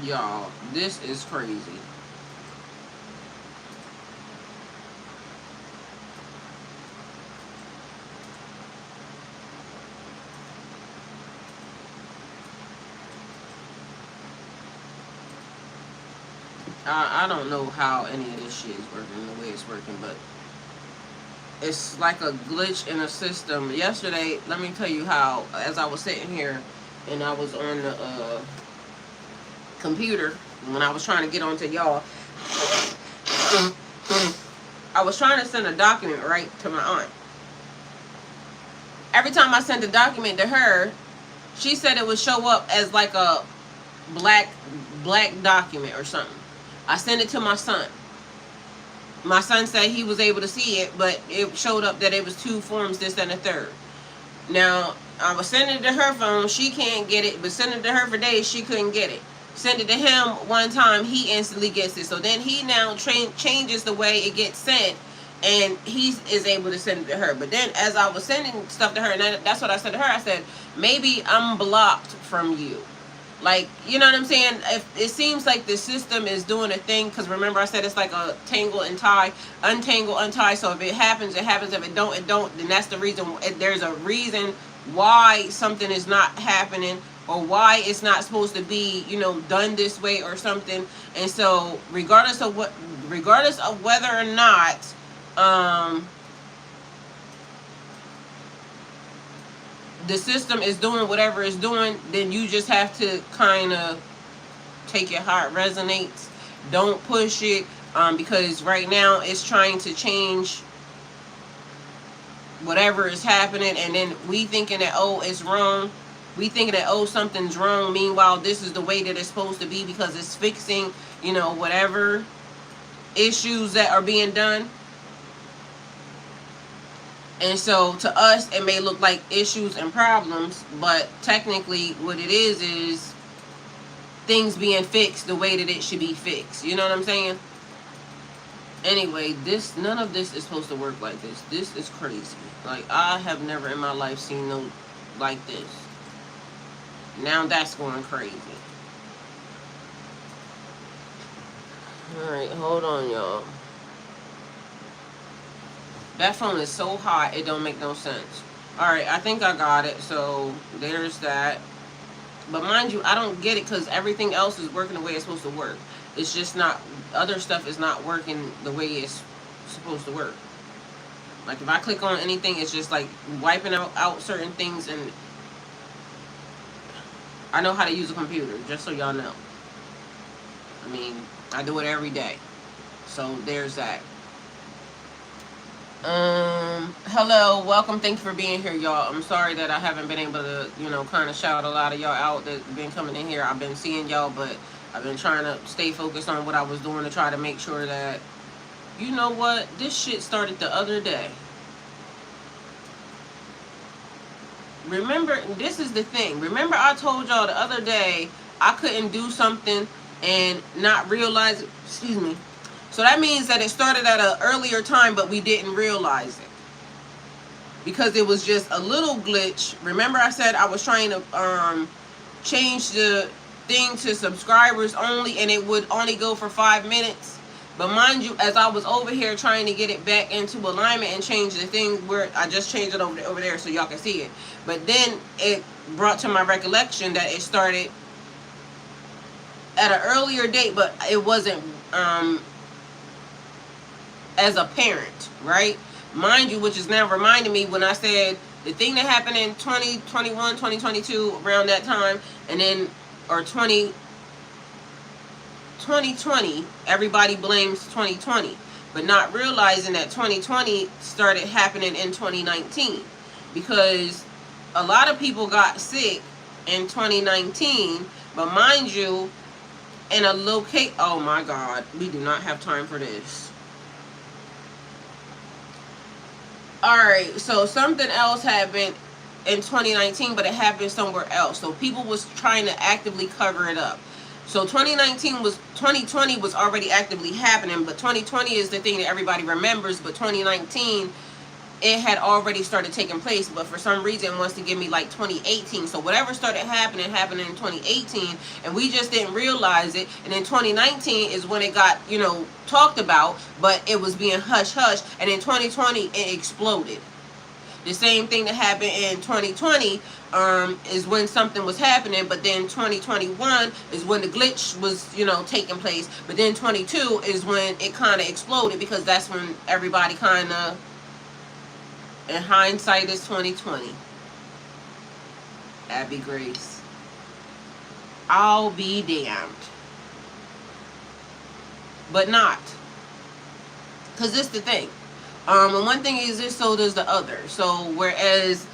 Y'all, this is crazy. I don't know how any of this shit is working the way it's working, but it's like a glitch in a system. Yesterday, let me tell you how, as I was sitting here and I was on the computer, when I was trying to get onto y'all, I was trying to send a document right to my aunt. Every time I sent a document to her, she said it would show up as like a black document or something. I sent it to my son. My son said he was able to see it, but it showed up that it was 2 forms, this and the third. Now, I was sending it to her phone. She can't get it, but sending it to her for days, she couldn't get it. Send it to him one time, he instantly gets it. So then he now changes the way it gets sent, and he is able to send it to her. But then as I was sending stuff to her, and that's what I said to her, I said, maybe I'm blocked from you. Like, you know what I'm saying? If it seems like the system is doing a thing, because remember I said it's like a tangle and tie, untangle, untie. So if it happens, it happens. If it don't, it don't. Then that's the reason. There's a reason why something is not happening, or why it's not supposed to be, you know, done this way or something. And so regardless of whether or not the system is doing whatever it's doing, then you just have to kind of take it how it resonates. Don't push it, because right now it's trying to change whatever is happening, and then we thinking that, oh, it's wrong. We thinking that, oh, something's wrong. Meanwhile, this is the way that it's supposed to be, because it's fixing, you know, whatever issues that are being done. And so to us, it may look like issues and problems, but technically what it is things being fixed the way that it should be fixed. You know what I'm saying? Anyway, none of this is supposed to work like this. This is crazy. Like, I have never in my life seen no like this. Now that's going crazy. Alright, hold on, y'all. That phone is so hot, it don't make no sense. Alright, I think I got it. So, there's that. But mind you, I don't get it because everything else is working the way it's supposed to work. It's just not, other stuff is not working the way it's supposed to work. Like, if I click on anything, it's just like wiping out certain things. And I know how to use a computer, just so y'all know. I mean, I do it every day. So, there's that. Hello, welcome, thank you for being here, y'all. I'm sorry that I haven't been able to, you know, kind of shout a lot of y'all out that been coming in here. I've been seeing y'all, but I've been trying to stay focused on what I was doing to try to make sure that, you know what, this shit started the other day. Remember, this is the thing. Remember I told y'all the other day I couldn't do something and not realize it? Excuse me. So that means that it started at an earlier time, but we didn't realize it. Because it was just a little glitch. Remember I said I was trying to change the thing to subscribers only, and it would only go for 5 minutes. But mind you, as I was over here trying to get it back into alignment and change the thing where I just changed it over there so y'all can see it. But then it brought to my recollection that it started at an earlier date, but it wasn't as a parent, right? Mind you, which is now reminding me when I said the thing that happened in 2021, 2022, around that time, and then, or 2020, everybody blames 2020, but not realizing that 2020 started happening in 2019, because a lot of people got sick in 2019, but mind you, in a oh my God, we do not have time for this. Alright, so something else happened in 2019, but it happened somewhere else. So people was trying to actively cover it up. So 2020 was already actively happening, but 2020 is the thing that everybody remembers, but 2019, it had already started taking place, but for some reason it wants to give me like 2018. So whatever started happening in 2018, and we just didn't realize it. And then 2019 is when it got, you know, talked about, but it was being hush-hush. And in 2020, it exploded. The same thing that happened in 2020 is when something was happening, but then 2021 is when the glitch was, you know, taking place. But then 22 is when it kind of exploded, because that's when everybody kind of, in hindsight, is 2020. Abby Grace. I'll be damned. But not. Because this is the thing. And one thing is this, so does the other. So whereas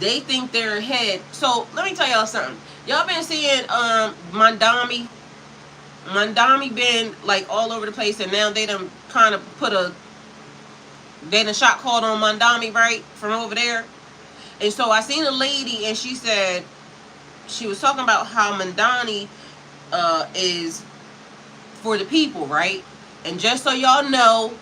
They think they're ahead. So let me tell y'all something. Y'all been seeing Mandami. Mandami been like all over the place, and now they done kind of they done shot called on Mandami, right, from over there. And so I seen a lady, and she said, she was talking about how Mandani is for the people, right? And just so y'all know,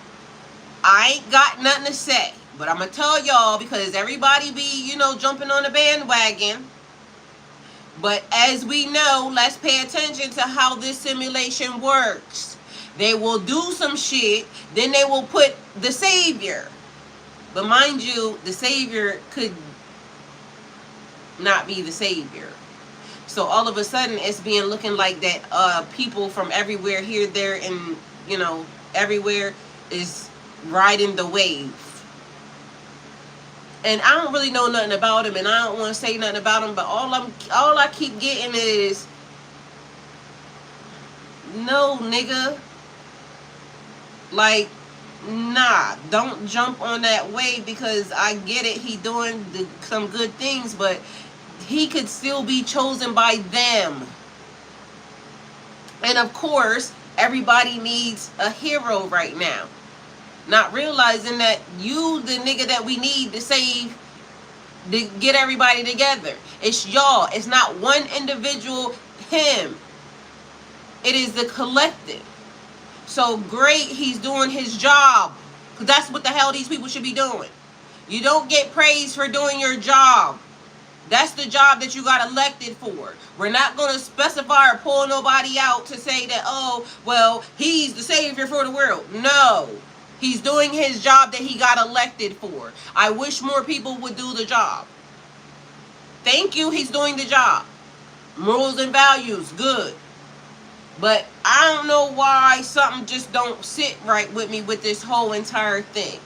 I ain't got nothing to say, but I'm gonna tell y'all because everybody be, you know, jumping on the bandwagon. But as we know, let's pay attention to how this simulation works. They will do some shit, then they will put the savior. But mind you, the savior could not be the savior. So all of a sudden, it's being looking like that people from everywhere here, there, and, you know, everywhere is riding the wave. And I don't really know nothing about him, and I don't want to say nothing about him, but all I keep getting is, no, nigga. Like, nah, don't jump on that wave, because I get it, he doing some good things, but he could still be chosen by them. And of course, everybody needs a hero right now. Not realizing that you the nigga that we need to save, to get everybody together. It's y'all. It's not one individual, him. It is the collective. So great, he's doing his job. Because that's what the hell these people should be doing. You don't get praise for doing your job. That's the job that you got elected for. We're not going to specify or pull nobody out to say that, oh, well, he's the savior for the world. No. He's doing his job that he got elected for. I wish more people would do the job. Thank you, he's doing the job. Morals and values, good. But I don't know why something just don't sit right with me with this whole entire thing.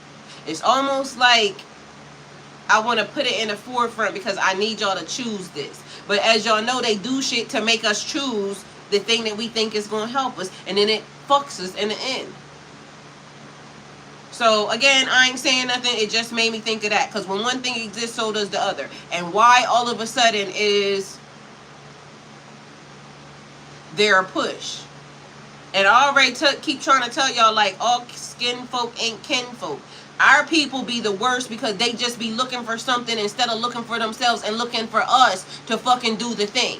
It's almost like I want to put it in the forefront because I need y'all to choose this. But as y'all know, they do shit to make us choose the thing that we think is going to help us. And then it fucks us in the end. So, again, I ain't saying nothing. It just made me think of that. Because when one thing exists, so does the other. And why all of a sudden is there a push? And I already keep trying to tell y'all, like, all skin folk ain't kin folk. Our people be the worst because they just be looking for something instead of looking for themselves and looking for us to fucking do the thing.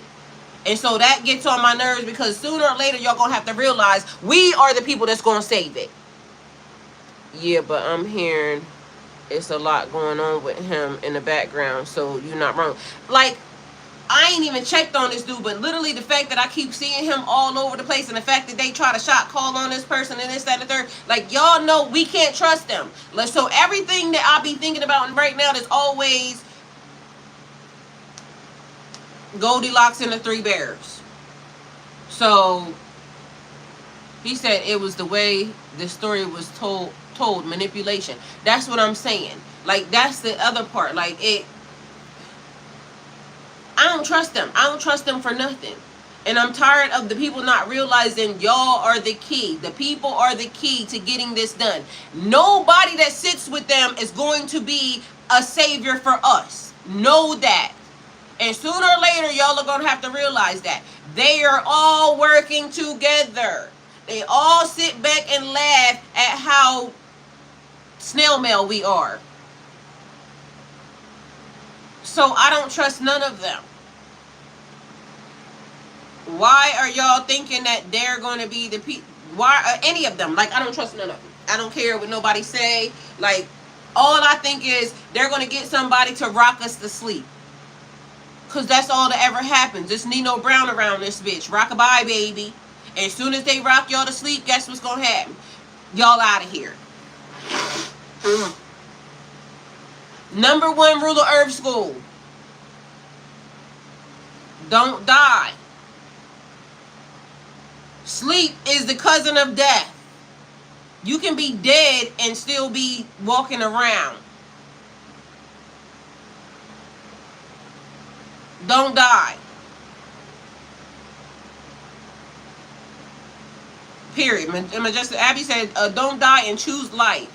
And so that gets on my nerves because sooner or later y'all gonna have to realize we are the people that's gonna save it. Yeah, but I'm hearing it's a lot going on with him in the background, so you're not wrong. Like, I ain't even checked on this dude, but literally the fact that I keep seeing him all over the place and the fact that they try to shot call on this person and this, that, and the third, like, y'all know we can't trust them. Like, so everything that I be thinking about right now is always Goldilocks and the Three Bears. So he said it was the way the story was told, manipulation. That's what I'm saying. Like, that's the other part. Like, I don't trust them. I don't trust them for nothing. And I'm tired of the people not realizing y'all are the key. The people are the key to getting this done. Nobody that sits with them is going to be a savior for us. Know that. And sooner or later, y'all are going to have to realize that. They are all working together. They all sit back and laugh at how snail mail we are. So I don't trust none of them. Why are y'all thinking that they're going to be the people? Why any of them? Like, I don't trust none of them. I don't care what nobody say. Like, all I think is they're going to get somebody to rock us to sleep. Because that's all that ever happens. It's Nino Brown around this bitch. Rock-a-bye, baby. And as soon as they rock y'all to sleep, guess what's going to happen? Y'all out of here. Number 1 rule of Earth School. Don't die. Sleep is the cousin of death. You can be dead and still be walking around. Don't die. Period. Majestic Abby said, don't die and choose life.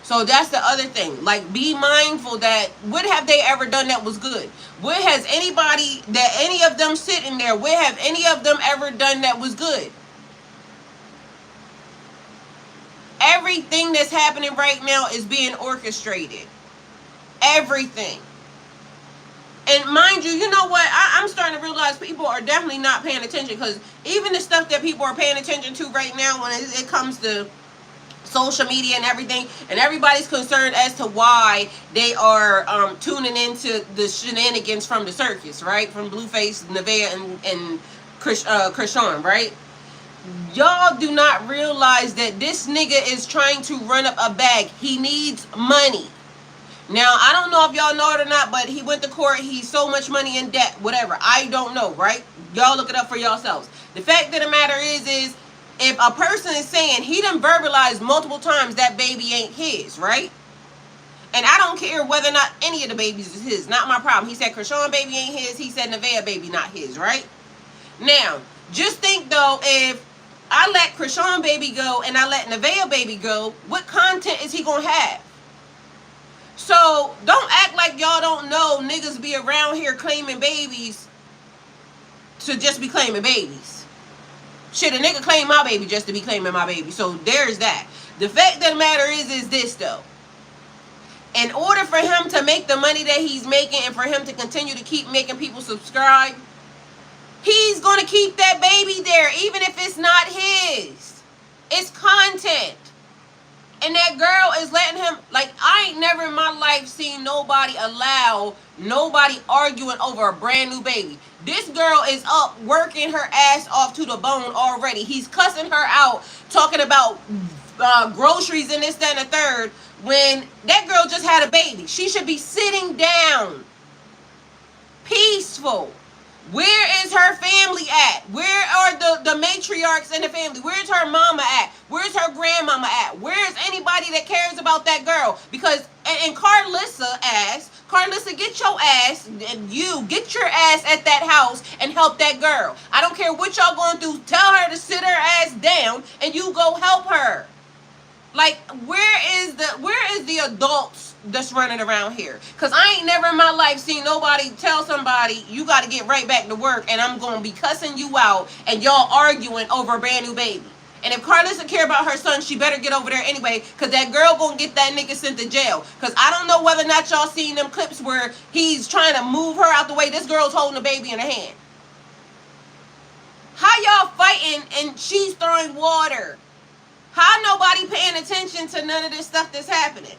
So that's the other thing. Like, be mindful that what have they ever done that was good? What has anybody, that any of them sitting there, what have any of them ever done that was good? Everything that's happening right now is being orchestrated. Everything. And mind you, you know what? I'm starting to realize people are definitely not paying attention, because even the stuff that people are paying attention to right now when it comes to social media and everything, and everybody's concerned as to why they are tuning into the shenanigans from the circus, right? From Blueface, Nevaeh, and Krishan, right? Y'all do not realize that this nigga is trying to run up a bag. He needs money. Now, I don't know if y'all know it or not, but he went to court. He's so much money in debt, whatever. I don't know, right? Y'all look it up for yourselves. The fact of the matter is if a person is saying he done verbalized multiple times that baby ain't his, right? And I don't care whether or not any of the babies is his. Not my problem. He said Krishan baby ain't his. He said Nevaeh baby not his, right? Now, just think though, if I let Krishan baby go and I let Nevaeh baby go, what content is he gonna have? So don't act like y'all don't know niggas be around here claiming babies to just be claiming babies. Shit, a nigga claim my baby just to be claiming my baby. So there's that. The fact of the matter is this though. In order for him to make the money that he's making and for him to continue to keep making people subscribe, he's going to keep that baby there even if it's not his. It's content. And that girl is letting him, like, I ain't never in my life seen nobody arguing over a brand new baby. This girl is up working her ass off to the bone already. He's cussing her out, talking about groceries and this, that, and the third, when that girl just had a baby. She should be sitting down, peaceful. Where is her family at? Where are the matriarchs in the family? Where's her mama at? Where's her grandmama at? Where's anybody that cares about that girl? Because, and Carlissa asks, Carlissa, get your ass, you, get your ass at that house and help that girl. I don't care what y'all going through. Tell her to sit her ass down and you go help her. Like, where is the adults that's running around here? Because I ain't never in my life seen nobody tell somebody, you got to get right back to work and I'm going to be cussing you out and y'all arguing over a brand new baby. And if Carlissa care about her son, she better get over there anyway, because that girl going to get that nigga sent to jail. Because I don't know whether or not y'all seen them clips where he's trying to move her out the way. This girl's holding the baby in her hand. How y'all fighting and she's throwing water? How nobody paying attention to none of this stuff that's happening?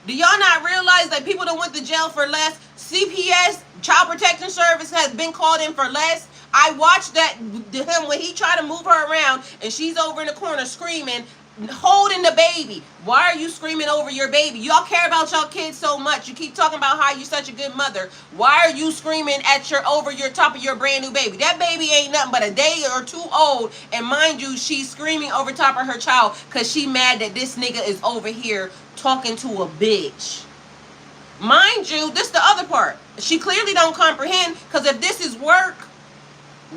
Do y'all not realize that people that went to jail for less? CPS, Child Protection Service, has been called in for less. I watched him when he tried to move her around and she's over in the corner screaming, holding the baby. Why are you screaming over your baby? Y'all care about y'all kids so much. You keep talking about how you're such a good mother. Why are you screaming at over your top of your brand new baby? That baby ain't nothing but a day or two old, and mind you, she's screaming over top of her child because she mad that this nigga is over here talking to a bitch. Mind you, this the other part. She clearly don't comprehend, because if this is work,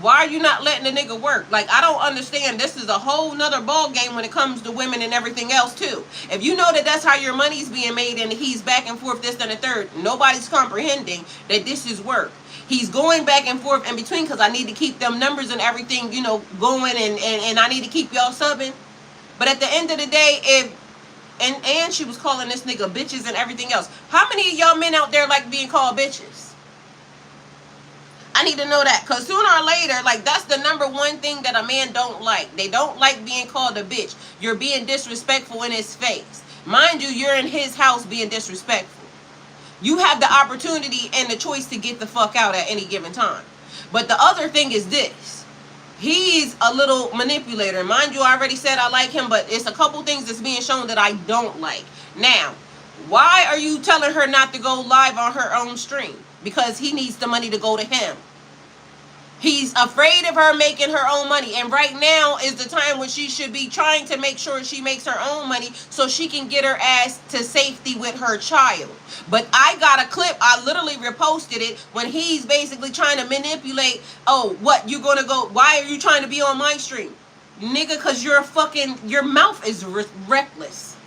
why are you not letting the nigga work? Like, I don't understand. This is a whole nother ball game when it comes to women and everything else too. If you know that that's how your money's being made and he's back and forth this and the third, nobody's comprehending that this is work. He's going back and forth in between because I need to keep them numbers and everything, you know, going, and I need to keep y'all subbing. But at the end of the day, and she was calling this nigga bitches and everything else. How many of y'all men out there like being called bitches? I need to know that, because sooner or later, like, that's the number one thing that a man don't like. They don't like being called a bitch. You're being disrespectful in his face. Mind you, you're in his house being disrespectful. You have the opportunity and the choice to get the fuck out at any given time. But the other thing is this. He's a little manipulator. Mind you, I already said I like him, but it's a couple things that's being shown that I don't like. Now, why are you telling her not to go live on her own stream? Because he needs the money to go to him. He's afraid of her making her own money. And right now is the time when she should be trying to make sure she makes her own money so she can get her ass to safety with her child. But I got a clip, I literally reposted it, when he's basically trying to manipulate, oh, what, you gonna go, why are you trying to be on my stream? Nigga, because your mouth is reckless.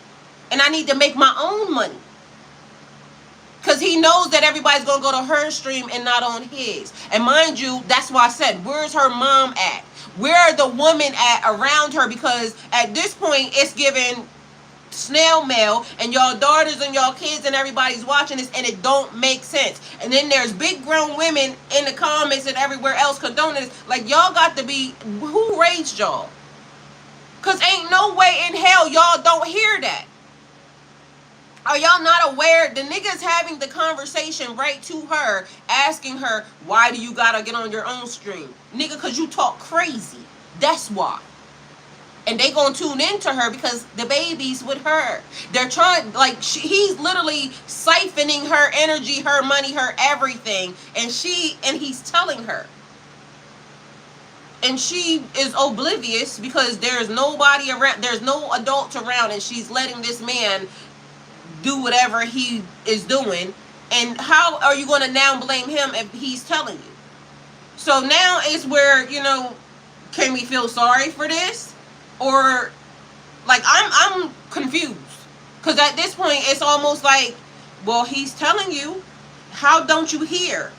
And I need to make my own money. Because he knows that everybody's going to go to her stream and not on his. And mind you, that's why I said, where's her mom at? Where are the women at around her? Because at this point, it's given snail mail, and y'all daughters and y'all kids and everybody's watching this, and it don't make sense. And then there's big grown women in the comments and everywhere else condoning this. Like, y'all got to be, who raised y'all? Because ain't no way in hell y'all don't hear that. Are y'all not aware? The nigga's having the conversation right to her, asking her, why do you gotta get on your own stream? Nigga, because you talk crazy. That's why. And they gonna tune into her because the baby's with her. They're trying, like, he's literally siphoning her energy, her money, her everything. And he's telling her. And she is oblivious because there's nobody around, there's no adults around, and she's letting this man do whatever he is doing. And how are you going to now blame him if he's telling you? So now is where, you know, can we feel sorry for this? Or, like, I'm confused. Because at this point, it's almost like, well, he's telling you. How don't you hear?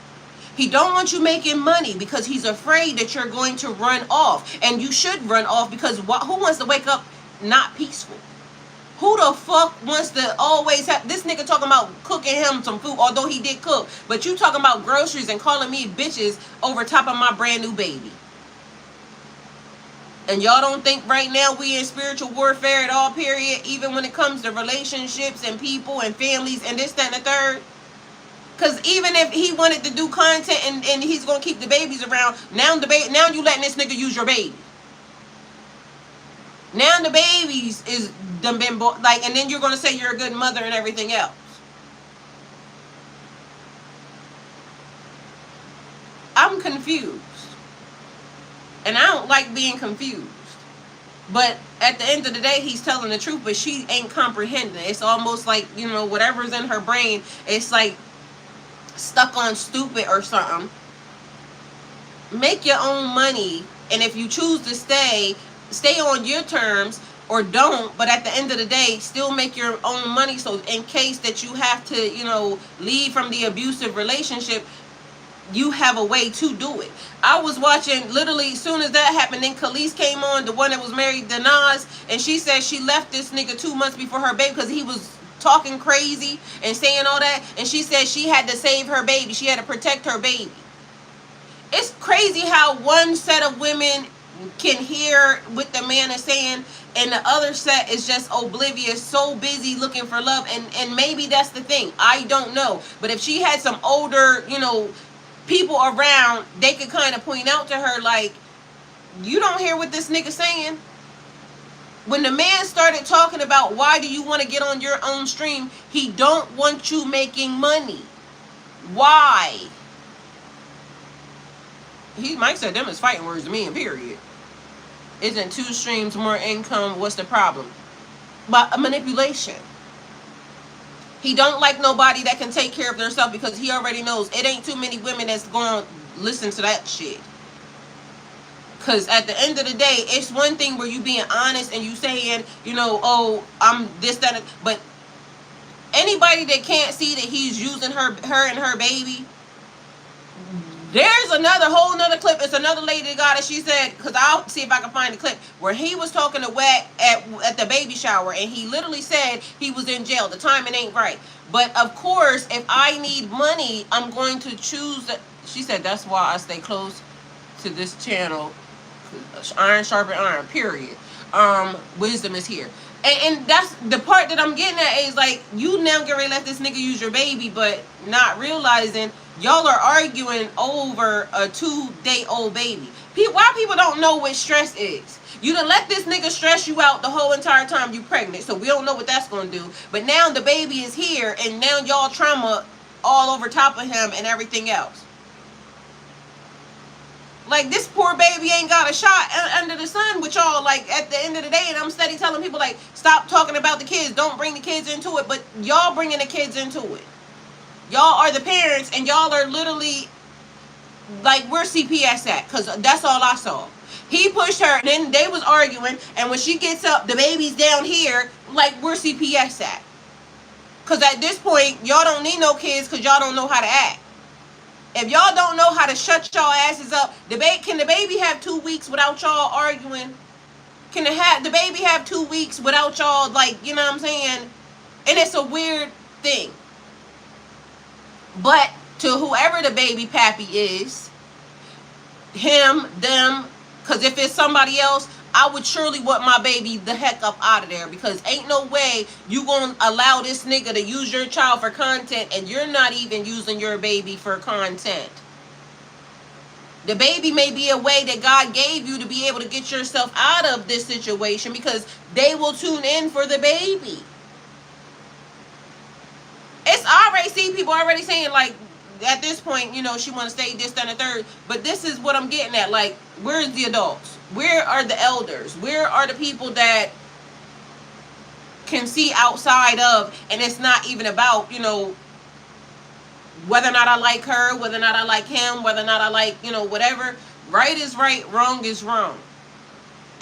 He don't want you making money because he's afraid that you're going to run off. And you should run off because who wants to wake up not peaceful? Who the fuck wants to always have... This nigga talking about cooking him some food, although he did cook. But you talking about groceries and calling me bitches over top of my brand new baby. And y'all don't think right now we in spiritual warfare at all, period? Even when it comes to relationships and people and families and this, that, and the third? Because even if he wanted to do content and he's going to keep the babies around, now you letting this nigga use your baby. Now the babies is done been like, and then you're gonna say you're a good mother and everything else. I'm confused, and I don't like being confused. But at the end of the day, he's telling the truth, but she ain't comprehending. It's almost like, you know, whatever's in her brain, it's like stuck on stupid or something. Make your own money, and if you choose to stay on your terms or don't, but at the end of the day, still make your own money. So in case that you have to, you know, leave from the abusive relationship, you have a way to do it. I was watching, literally, as soon as that happened, then Khalees came on, the one that was married to Nas, and she said she left this nigga 2 months before her baby because he was talking crazy and saying all that, and she said she had to save her baby. She had to protect her baby. It's crazy how one set of women can hear what the man is saying, and the other set is just oblivious, so busy looking for love. And maybe that's the thing, I don't know. But if she had some older, you know, people around, they could kind of point out to her, like, you don't hear what this nigga saying? When the man started talking about why do you want to get on your own stream, he don't want you making money. Why? Mike said them is fighting words to me, and period. Isn't 2 streams more income? What's the problem? But manipulation. He don't like nobody that can take care of themselves because he already knows it ain't too many women that's going to listen to that shit. Because at the end of the day, it's one thing where you being honest and you saying, you know, oh, I'm this, that, but anybody that can't see that he's using her and her baby. There's whole nother clip. It's another lady that got it. She said, because I'll see if I can find the clip, where he was talking to Wet at the baby shower, and he literally said he was in jail. The timing ain't right. But of course, if I need money, I'm going to choose. She said, that's why I stay close to this channel. Iron sharpen iron, period. Wisdom is here. And that's the part that I'm getting at, is like, you now get ready to let this nigga use your baby, but not realizing y'all are arguing over a 2-day-old baby. Why people don't know what stress is? You done let this nigga stress you out the whole entire time you pregnant, so we don't know what that's going to do. But now the baby is here, and now y'all trauma all over top of him and everything else. Like, this poor baby ain't got a shot under the sun with y'all, like, at the end of the day. And I'm steady telling people, like, stop talking about the kids. Don't bring the kids into it. But y'all bringing the kids into it. Y'all are the parents, and y'all are literally, like, where CPS at? Because that's all I saw. He pushed her, and then they was arguing, and when she gets up, the baby's down here, like, where's CPS at? Because at this point, y'all don't need no kids because y'all don't know how to act. If y'all don't know how to shut y'all asses up, can the baby have 2 weeks without y'all arguing? Can the baby have 2 weeks without y'all, like, you know what I'm saying? And it's a weird thing. But to whoever the baby pappy is, him, them, because if it's somebody else, I would surely want my baby the heck up out of there, because ain't no way you gonna allow this nigga to use your child for content and you're not even using your baby for content. The baby may be a way that God gave you to be able to get yourself out of this situation, because they will tune in for the baby. It's already, see, people already saying, like, at this point, you know, she want to stay this, that, and the third. But this is what I'm getting at. Like, where's the adults? Where are the elders? Where are the people that can see outside of, and it's not even about, you know, whether or not I like her, whether or not I like him, whether or not I like, you know, whatever. Right is right, wrong is wrong.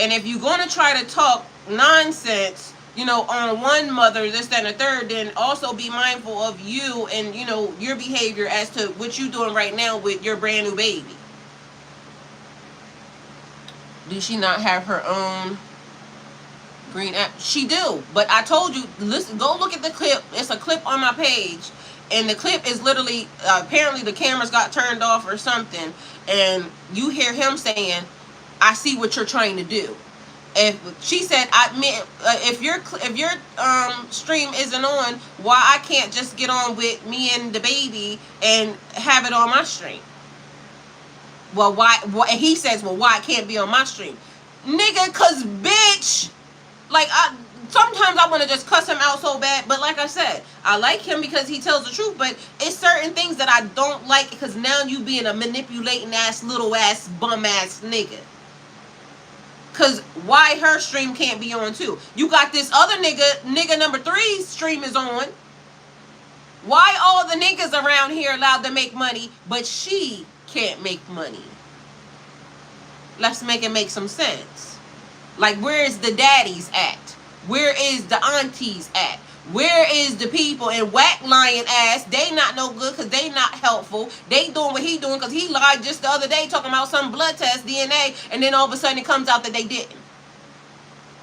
And if you're going to try to talk nonsense, you know, on one mother, this, that, and the third, then also be mindful of you and, you know, your behavior as to what you're doing right now with your brand new baby. Do she not have her own green app? She do. But I told you, listen, go look at the clip. It's a clip on my page. And the clip is literally, apparently the cameras got turned off or something. And you hear him saying, I see what you're trying to do. If she said, if your stream isn't on, why I can't just get on with me and the baby and have it on my stream? Well, why? And he says, well, why it can't be on my stream, nigga? Cause bitch, like, sometimes I want to just cuss him out so bad. But like I said, I like him because he tells the truth. But it's certain things that I don't like, because now you being a manipulating ass, little ass, bum ass nigga. Cause why her stream can't be on too? You got this other nigga number 3's stream is on. Why all the niggas around here allowed to make money, but she can't make money? Let's make it make some sense. Like, where is the daddies at? Where is the aunties at? Where is the people in whack lying ass? They not no good because they not helpful. They doing what he doing because he lied just the other day talking about some blood test, DNA, and then all of a sudden it comes out that they didn't.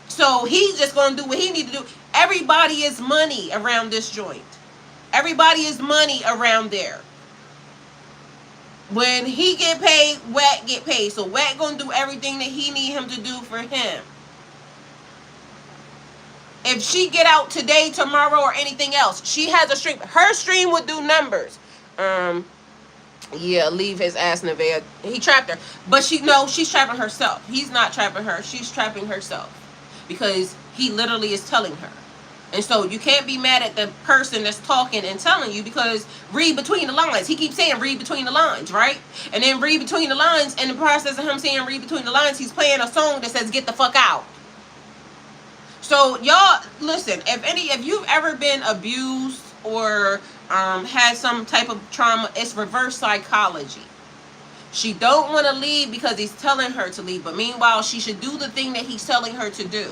So he's just going to do what he need to do. Everybody is money around this joint. Everybody is money around there. When he get paid, Wack get paid. So Wack going to do everything that he need him to do for him. If she get out today, tomorrow, or anything else, she has a stream. Her stream would do numbers. Yeah, leave his ass in the bed. He trapped her. But she's trapping herself. He's not trapping her. She's trapping herself. Because he literally is telling her. And so you can't be mad at the person that's talking and telling you, because read between the lines. He keeps saying read between the lines, right? And then read between the lines. In the process of him saying read between the lines, he's playing a song that says get the fuck out. So y'all, listen, if you've ever been abused or had some type of trauma, it's reverse psychology. She don't want to leave because he's telling her to leave, but meanwhile, she should do the thing that he's telling her to do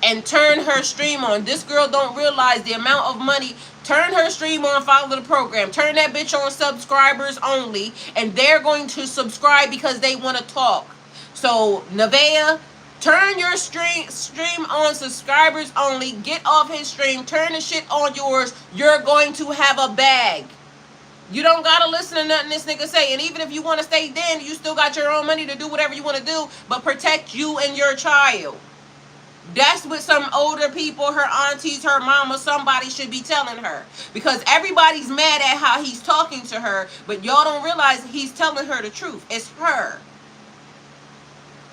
and turn her stream on. This girl don't realize the amount of money. Turn her stream on, follow the program. Turn that bitch on subscribers only, and they're going to subscribe because they want to talk. So, Nevaeh, turn your stream on subscribers only. Get off his stream. Turn the shit on yours. You're going to have a bag. You don't got to listen to nothing this nigga say. And even if you want to stay then, you still got your own money to do whatever you want to do. But protect you and your child. That's what some older people, her aunties, her mama, somebody should be telling her. Because everybody's mad at how he's talking to her. But y'all don't realize he's telling her the truth. It's her.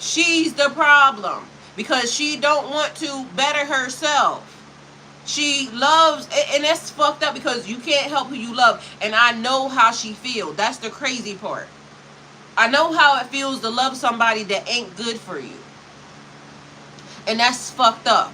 She's the problem, because she don't want to better herself. She loves, and that's fucked up, because you can't help who you love. And I know how she feels. That's the crazy part. I know how it feels to love somebody that ain't good for you. And that's fucked up.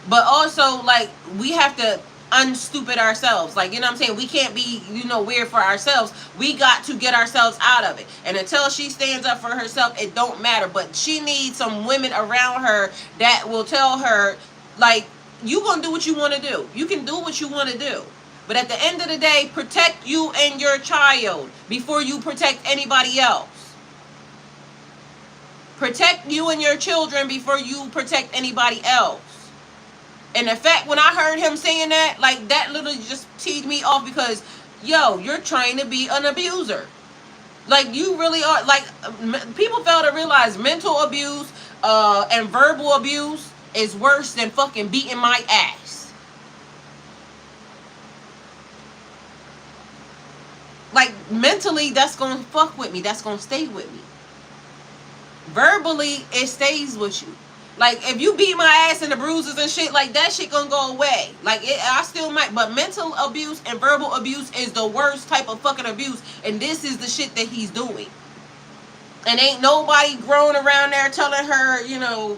But also, like, we have to unstupid ourselves. Like, you know what I'm saying? We can't be, weird for ourselves. We got to get ourselves out of it. And until she stands up for herself, it don't matter. But she needs some women around her that will tell her, like, you gonna do what you want to do. You can do what you want to do. But at the end of the day, protect you and your child before you protect anybody else. Protect you and your children before you protect anybody else. And the fact when I heard him saying that, like, that literally just teed me off, because, yo, you're trying to be an abuser. Like, you really are. Like, people fail to realize mental abuse and verbal abuse is worse than fucking beating my ass. Like, mentally, that's gonna fuck with me. That's gonna stay with me. Verbally, it stays with you. Like, if you beat my ass and the bruises and shit, like, that shit gonna go away. Like, I still might, but mental abuse and verbal abuse is the worst type of fucking abuse, and this is the shit that he's doing. And ain't nobody grown around there telling her, you know,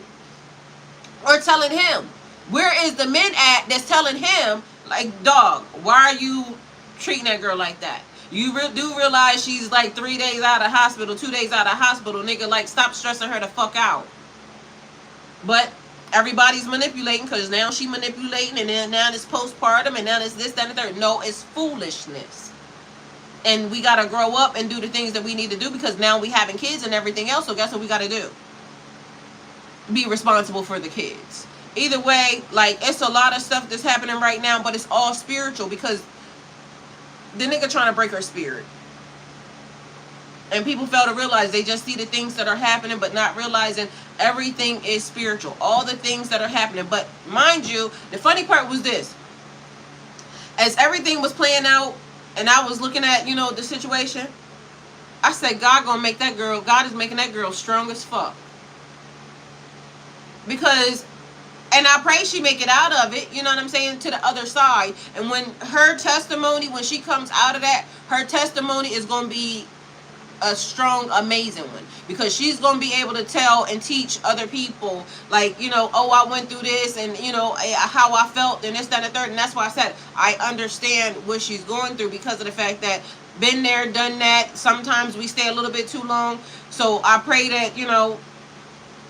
or telling him. Where is the men at that's telling him, like, dog, why are you treating that girl like that? You do realize she's like 3 days out of hospital, 2 days out of hospital, nigga. Like, stop stressing her the fuck out. But everybody's manipulating, because now she manipulating, and then now it's postpartum, and now it's this, that, and the third. No, it's foolishness. And we got to grow up and do the things that we need to do, because now we having kids and everything else. So guess what we got to do? Be responsible for the kids. Either way, like, it's a lot of stuff that's happening right now, but it's all spiritual, because the nigga trying to break her spirit. And people fail to realize, they just see the things that are happening, but not realizing everything is spiritual. All the things that are happening. But mind you, the funny part was this. As everything was playing out, and I was looking at, you know, the situation, I said, God gonna make that girl, God is making that girl strong as fuck. Because, and I pray she make it out of it, you know what I'm saying, to the other side. And when her testimony, when she comes out of that, her testimony is going to be a strong, amazing one. Because she's going to be able to tell and teach other people, like, you know, oh, I went through this, and, you know, how I felt, and this, that, and the third. And that's why I said, I understand what she's going through, because of the fact that, been there, done that. Sometimes we stay a little bit too long. So I pray that, you know,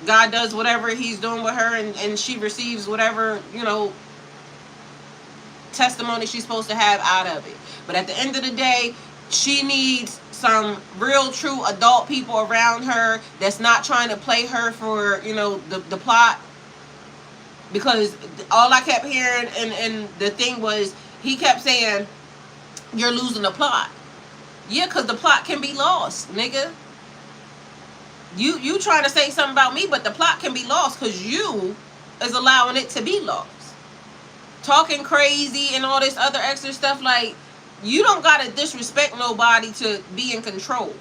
God does whatever he's doing with her, and she receives whatever, you know, testimony she's supposed to have out of it. But at the end of the day, she needs some real, true adult people around her that's not trying to play her for, you know, the plot. Because all I kept hearing, and the thing was, he kept saying, you're losing the plot. Yeah, because the plot can be lost, nigga. You trying to say something about me, but the plot can be lost because you is allowing it to be lost. Talking crazy and all this other extra stuff, like, you don't gotta disrespect nobody to be in control.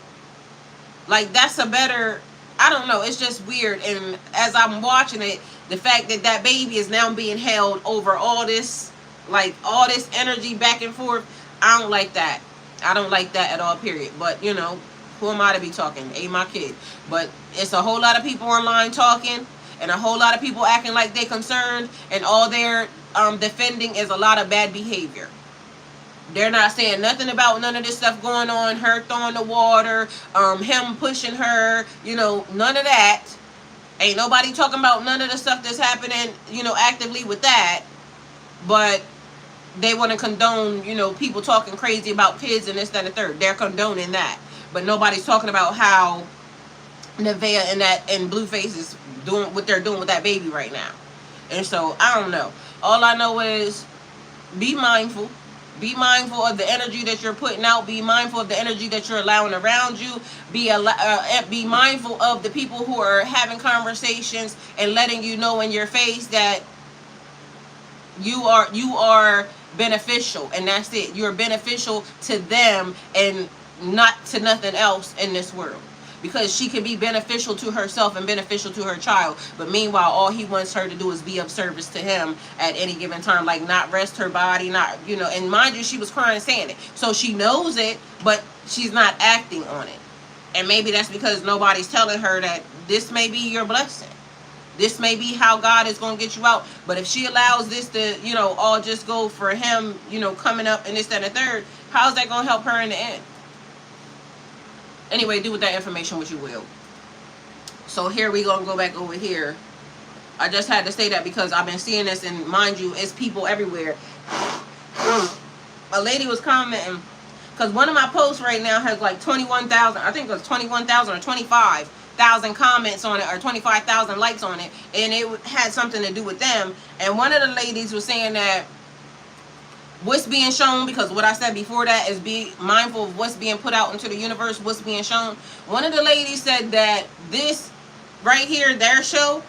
Like, that's a better, I don't know, it's just weird. And as I'm watching it, the fact that that baby is now being held over all this, like, all this energy back and forth, I don't like that. I don't like that at all, period. But, you know, who am I to be talking? Ain't my kid. But it's a whole lot of people online talking, and a whole lot of people acting like they concerned, and all they're defending is a lot of bad behavior. They're not saying nothing about none of this stuff going on, her throwing the water, him pushing her, you know, none of that. Ain't nobody talking about none of the stuff that's happening, you know, actively with that. But they want to condone, you know, people talking crazy about kids and this, that, and the third. They're condoning that. But nobody's talking about how Nevaeh and Blueface is doing what they're doing with that baby right now. And so, I don't know. All I know is, be mindful. Be mindful of the energy that you're putting out. Be mindful of the energy that you're allowing around you. Be mindful of the people who are having conversations and letting you know in your face that you are beneficial, and that's it. You're beneficial to them and not to nothing else in this world. Because she can be beneficial to herself and beneficial to her child. But meanwhile, all he wants her to do is be of service to him at any given time. Like, not rest her body, not, you know. And mind you, she was crying saying it. So she knows it, but she's not acting on it. And maybe that's because nobody's telling her that this may be your blessing. This may be how God is going to get you out. But if she allows this to, you know, all just go for him, you know, coming up and this, that, and the third, how's that going to help her in the end? Anyway, do with that information what you will. So here we gonna go back over here I just had to say that because I've been seeing this, and mind you, it's people everywhere. A lady was commenting, because one of my posts right now has like 21,000, I think it was 21,000 or 25,000 comments on it, or 25,000 likes on it, and it had something to do with them. And one of the ladies was saying that what's being shown, because what I said before that is be mindful of what's being put out into the universe, what's being shown. One of the ladies said that this right here, their show,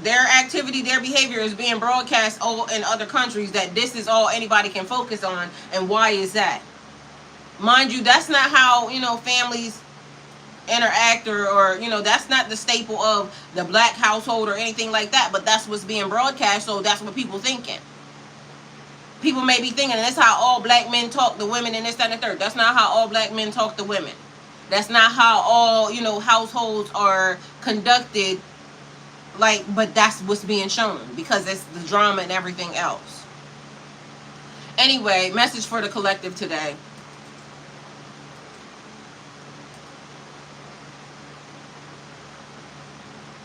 their activity, their behavior is being broadcast all in other countries, that this is all anybody can focus on. And why is that? Mind you, that's not how, you know, families interact, or you know, that's not the staple of the black household or anything like that, but that's what's being broadcast, so that's what people thinking. People may be thinking that's how all black men talk to women and this, that, and the third. That's not how all black men talk to women. That's not how all, you know, households are conducted. Like, but that's what's being shown because it's the drama and everything else. Anyway, message for the collective today.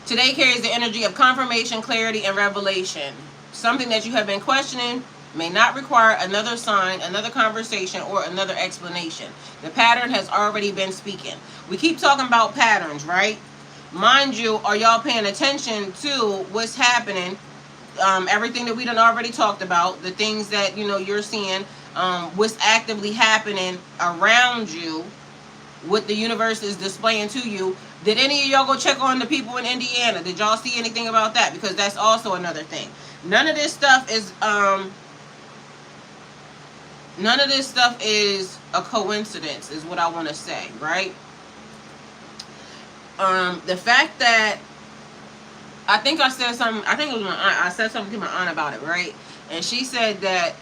Today carries the energy of confirmation, clarity, and revelation. Something that you have been questioning may not require another sign, another conversation, or another explanation. The pattern has already been speaking. We keep talking about patterns, right? Mind you, are y'all paying attention to what's happening? Everything that we done already talked about, the things that, you know, you're seeing, what's actively happening around you, what the universe is displaying to you. Did any of y'all go check on the people in Indiana? Did y'all see anything about that? Because that's also another thing. None of this stuff is a coincidence, is what I want to say, right? The fact that I think I said something, I think it was my aunt, I said something to my aunt about it, right? And she said that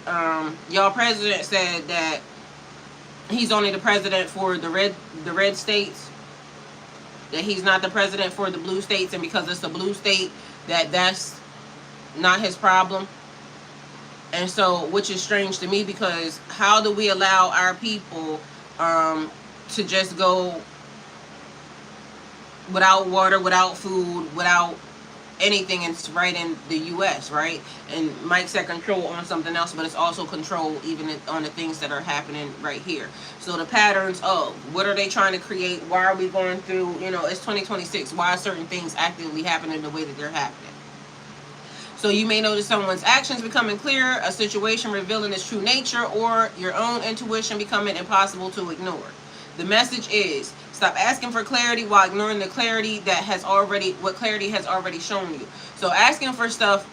y'all president said that he's only the president for the red states, that he's not the president for the blue states, and because it's a blue state, that's not his problem. And so, which is strange to me, because how do we allow our people to just go without water, without food, without anything? It's right in the U.S., right? And Mike said control on something else, but it's also control even on the things that are happening right here. So the patterns of what are they trying to create? Why are we going through, you know, it's 2026. Why are certain things actively happening the way that they're happening? So you may notice someone's actions becoming clear, a situation revealing its true nature, or your own intuition becoming impossible to ignore. The message is, stop asking for clarity while ignoring the clarity that has already, what clarity has already shown you. So asking for stuff,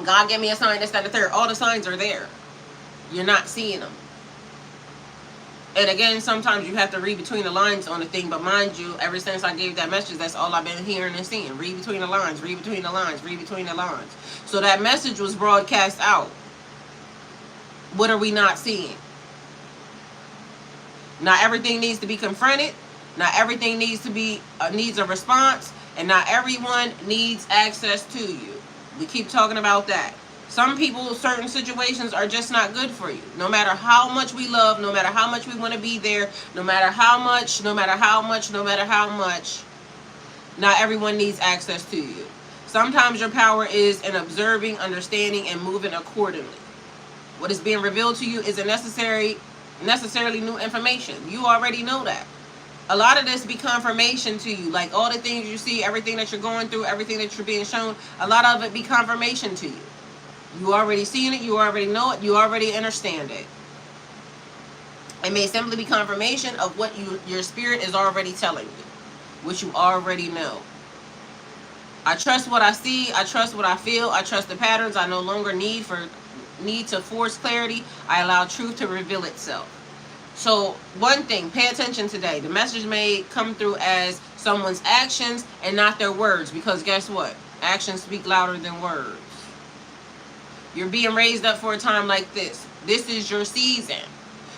God gave me a sign, this, that, and the third. All the signs are there. You're not seeing them. And again, sometimes you have to read between the lines on the thing. But mind you, ever since I gave that message, that's all I've been hearing and seeing. Read between the lines, read between the lines, read between the lines. So that message was broadcast out. What are we not seeing? Not everything needs to be confronted. Not everything needs to be needs a response, and not everyone needs access to you. We keep talking about that. Some people, certain situations are just not good for you. No matter how much we love, no matter how much we want to be there, no matter how much, no matter how much, no matter how much, not everyone needs access to you. Sometimes your power is in observing, understanding, and moving accordingly. What is being revealed to you isn't necessarily new information. You already know that. A lot of this be confirmation to you. Like all the things you see, everything that you're going through, everything that you're being shown, a lot of it be confirmation to you. You already seen it, you already know it, you already understand it. It may simply be confirmation of what your spirit is already telling you, which you already know. I trust what I see, I trust what I feel, I trust the patterns. I no longer need to force clarity. I allow truth to reveal itself. So one thing, pay attention today. The message may come through as someone's actions and not their words, because guess what? Actions speak louder than words. You're being raised up for a time like this. This is your season.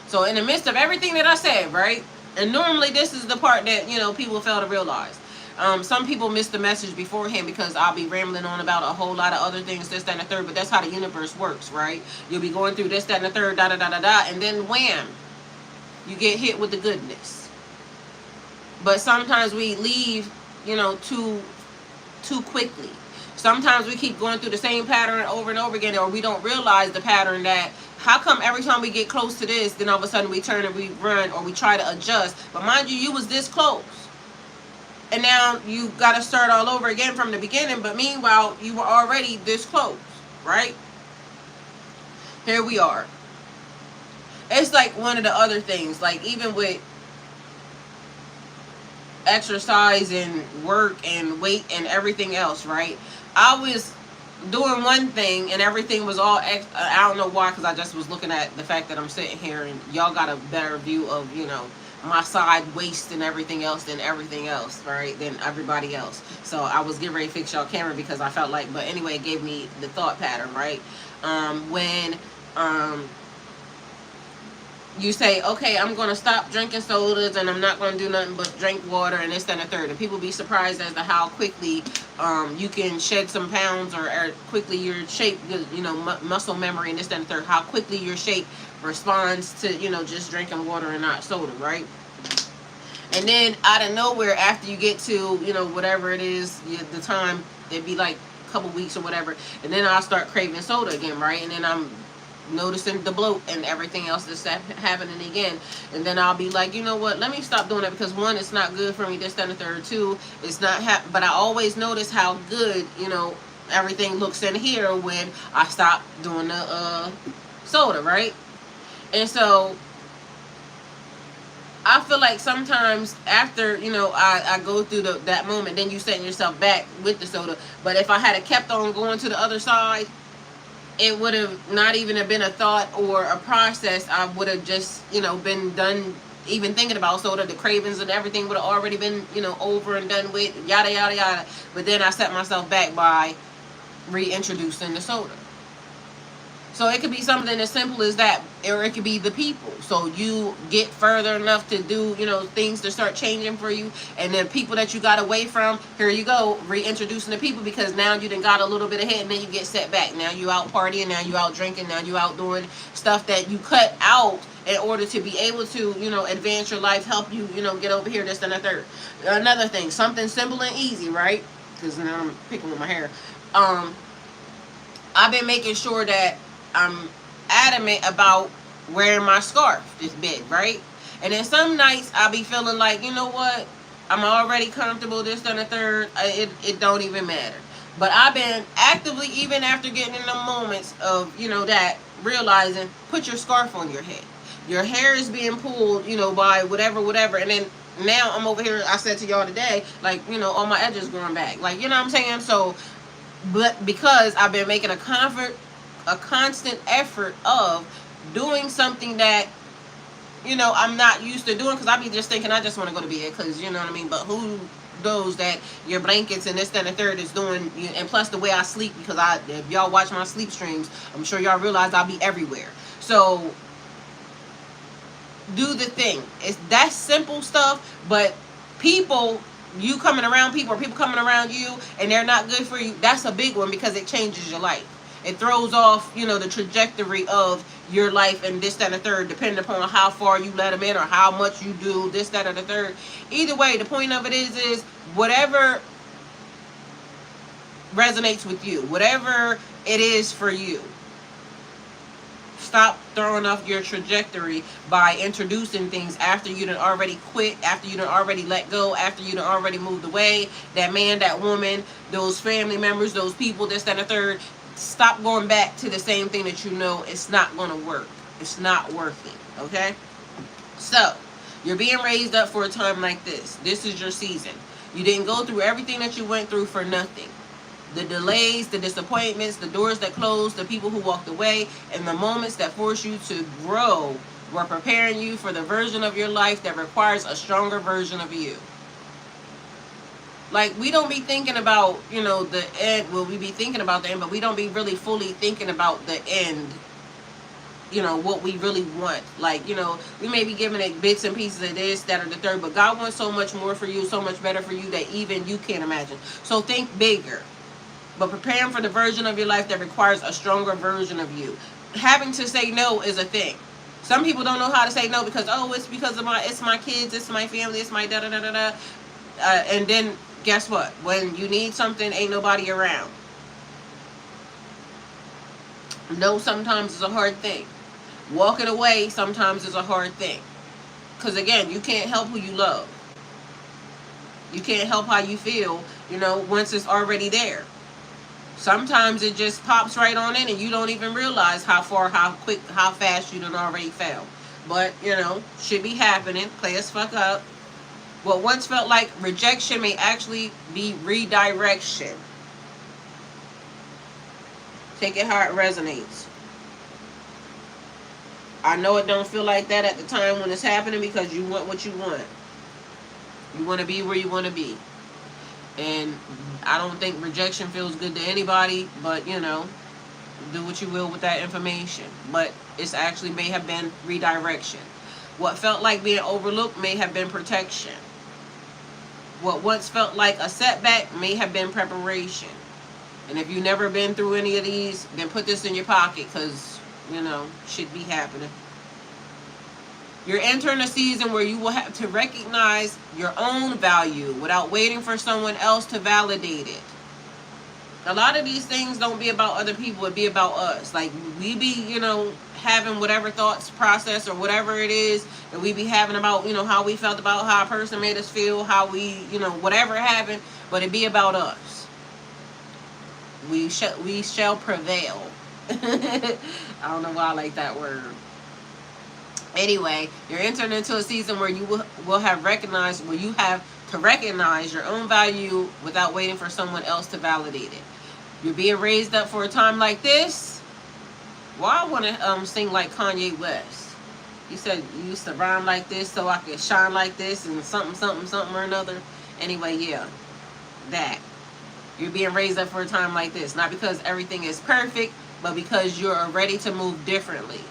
So in the midst of everything that I said, right? And normally this is the part that, you know, people fail to realize. Some people miss the message beforehand because I'll be rambling on about a whole lot of other things, this, that, and the third. But that's how the universe works, right? You'll be going through this, that, and the third, da, da, da, da, da. And then wham, you get hit with the goodness. But sometimes we leave, you know, too quickly. sometimes we keep going through the same pattern over and over again, or we don't realize the pattern that how come every time we get close to this, then all of a sudden we turn and we run, or we try to adjust. But mind you, you was this close. And now you got to start all over again from the beginning. But meanwhile, you were already this close, right? Here we are. It's like one of the other things, like even with exercise and work and weight and everything else, right? I was doing one thing and everything was all I don't know why, because I just was looking at the fact that I'm sitting here and y'all got a better view of, you know, my side waist and everything else, right, than everybody else. So I was getting ready to fix y'all camera because I felt like, but anyway, it gave me the thought pattern, right? When you say, okay, I'm going to stop drinking sodas and I'm not going to do nothing but drink water and this, that, and the third. And people be surprised as to how quickly you can shed some pounds, or quickly your shape, you know, muscle memory and this, that, and the third. How quickly your shape responds to, you know, just drinking water and not soda, right? And then out of nowhere, after you get to, you know, whatever it is, the time, it'd be like a couple weeks or whatever. And then I'll start craving soda again, right? And then I'm noticing the bloat and everything else that's happening again, and then I'll be like, you know what, let me stop doing that, because one, it's not good for me, this, that, and the third. Two, it's not but I always notice how good, you know, everything looks in here when I stop doing the soda, right? And so I feel like sometimes after, you know, I go through that moment, then you setting yourself back with the soda. But if I had kept on going to the other side, it would have not even have been a thought or a process. I would have just, you know, been done even thinking about soda. The cravings and everything would have already been, you know, over and done with, yada, yada, yada. But then I set myself back by reintroducing the soda. So it could be something as simple as that, or it could be the people. So you get further enough to do, you know, things to start changing for you, and then people that you got away from, here you go, reintroducing the people, because now you done got a little bit ahead, and then you get set back. Now you out partying, now you out drinking, now you out doing stuff that you cut out in order to be able to, you know, advance your life, help you, you know, get over here, this and the third. Another thing, something simple and easy, right? Because now I'm picking with my hair. I've been making sure that I'm adamant about wearing my scarf this big, right? And then some nights I'll be feeling like, you know what, I'm already comfortable, this, that, and the third. It don't even matter. But I've been actively, even after getting in the moments of, you know, that, realizing, put your scarf on your head. Your hair is being pulled, you know, by whatever. And then now I'm over here, I said to y'all today, like, you know, all my edges growing back. Like, you know what I'm saying? So, but because I've been making a constant effort of doing something that, you know, I'm not used to doing, because I be just thinking I just want to go to bed, because, you know what I mean, but who knows that your blankets and this, that, and the third is doing, and plus the way I sleep, because if y'all watch my sleep streams, I'm sure y'all realize I'll be everywhere. So do the thing. It's that simple stuff, but people, you coming around people, or people coming around you and they're not good for you, that's a big one, because it changes your life. It throws off, you know, the trajectory of your life and this, that, and the third, depending upon how far you let them in or how much you do this, that, or the third. Either way, the point of it is whatever resonates with you, whatever it is for you. Stop throwing off your trajectory by introducing things after you done already quit, after you done already let go, after you done already moved away. That man, that woman, those family members, those people, this, that, and the third. Stop going back to the same thing that you know it's not going to work. It's not working, okay? So, you're being raised up for a time like this. This is your season. You didn't go through everything that you went through for nothing. The delays, the disappointments, the doors that closed, the people who walked away, and the moments that forced you to grow were preparing you for the version of your life that requires a stronger version of you. Like, we don't be thinking about, you know, the end. Well, we be thinking about the end, but we don't be really fully thinking about the end, you know, what we really want. Like, you know, we may be giving it bits and pieces of this, that, or the third, but God wants so much more for you, so much better for you that even you can't imagine. So think bigger. But preparing for the version of your life that requires a stronger version of you. Having to say no is a thing. Some people don't know how to say no because, oh, it's because of it's my kids, it's my family, it's my da-da-da-da-da. And then, guess what? When you need something, ain't nobody around. No, sometimes it's a hard thing. Walking away sometimes is a hard thing. Because again, you can't help who you love. You can't help how you feel, once it's already there. Sometimes it just pops right on in and you don't even realize how far, how quick, how fast you done already fell. But, should be happening. Play as fuck up. What once felt like rejection may actually be redirection. Take it how it resonates. I know it don't feel like that at the time when it's happening because you want what you want. You want to be where you want to be. And I don't think rejection feels good to anybody, but, do what you will with that information. But it's actually may have been redirection. What felt like being overlooked may have been protection. What once felt like a setback may have been preparation. And if you've never been through any of these, then put this in your pocket because, should be happening. You're entering a season where you will have to recognize your own value without waiting for someone else to validate it. A lot of these things don't be about other people, it be about us. Like, we be, having whatever thoughts process or whatever it is that we be having about, how we felt about how a person made us feel, how we, whatever happened, but it be about us. We shall prevail. I don't know why I like that word. Anyway, you're entering into a season where you will have recognized, where you have to recognize your own value without waiting for someone else to validate it. You're being raised up for a time like this. Well, I want to sing like Kanye West. You said you used to rhyme like this so I could shine like this and something, something, something or another. Anyway, yeah, that. You're being raised up for a time like this. Not because everything is perfect, but because you're ready to move differently.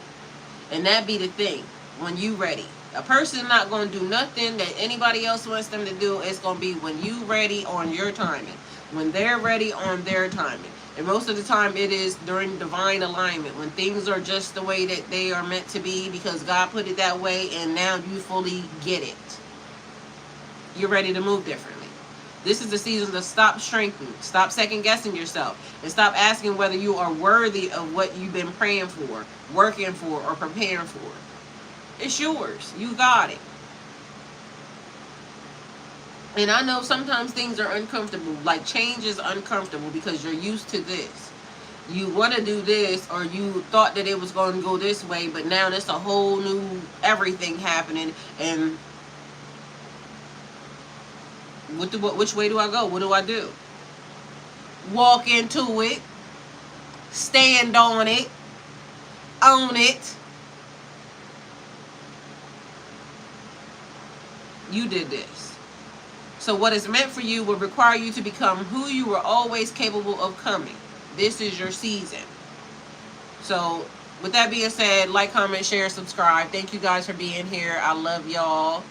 And that be the thing. When you ready. A person not going to do nothing that anybody else wants them to do. It's going to be when you ready on your timing. When they're ready on their timing. And most of the time it is during divine alignment. When things are just the way that they are meant to be. Because God put it that way and now you fully get it. You're ready to move differently. This is the season to stop shrinking. Stop second guessing yourself. And stop asking whether you are worthy of what you've been praying for, working for, or preparing for. It's yours. You got it. And I know sometimes things are uncomfortable. Like change is uncomfortable because you're used to this. You want to do this, or you thought that it was going to go this way, but now there's a whole new everything happening. And which way do I go? What do I do? Walk into it. Stand on it. Own it. You did this. So what is meant for you will require you to become who you were always capable of coming. This is your season. So with that being said, like, comment, share, subscribe. Thank you guys for being here. I love y'all.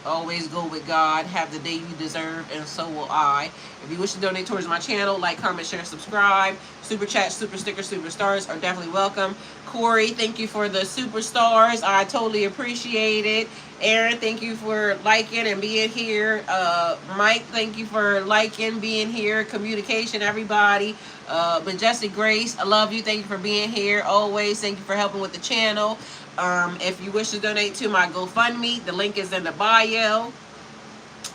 Always go with God. Have the day you deserve, and so will I. If you wish to donate towards my channel, like, comment, share, subscribe. Super chat, super sticker, super stars are definitely welcome. Corey, thank you for the super stars. I totally appreciate it. Aaron, thank you for liking and being here. Mike, thank you for liking, being here. Communication, everybody. Majestic Grace, I love you. Thank you for being here. Always, thank you for helping with the channel. If you wish to donate to my GoFundMe, the link is in the bio.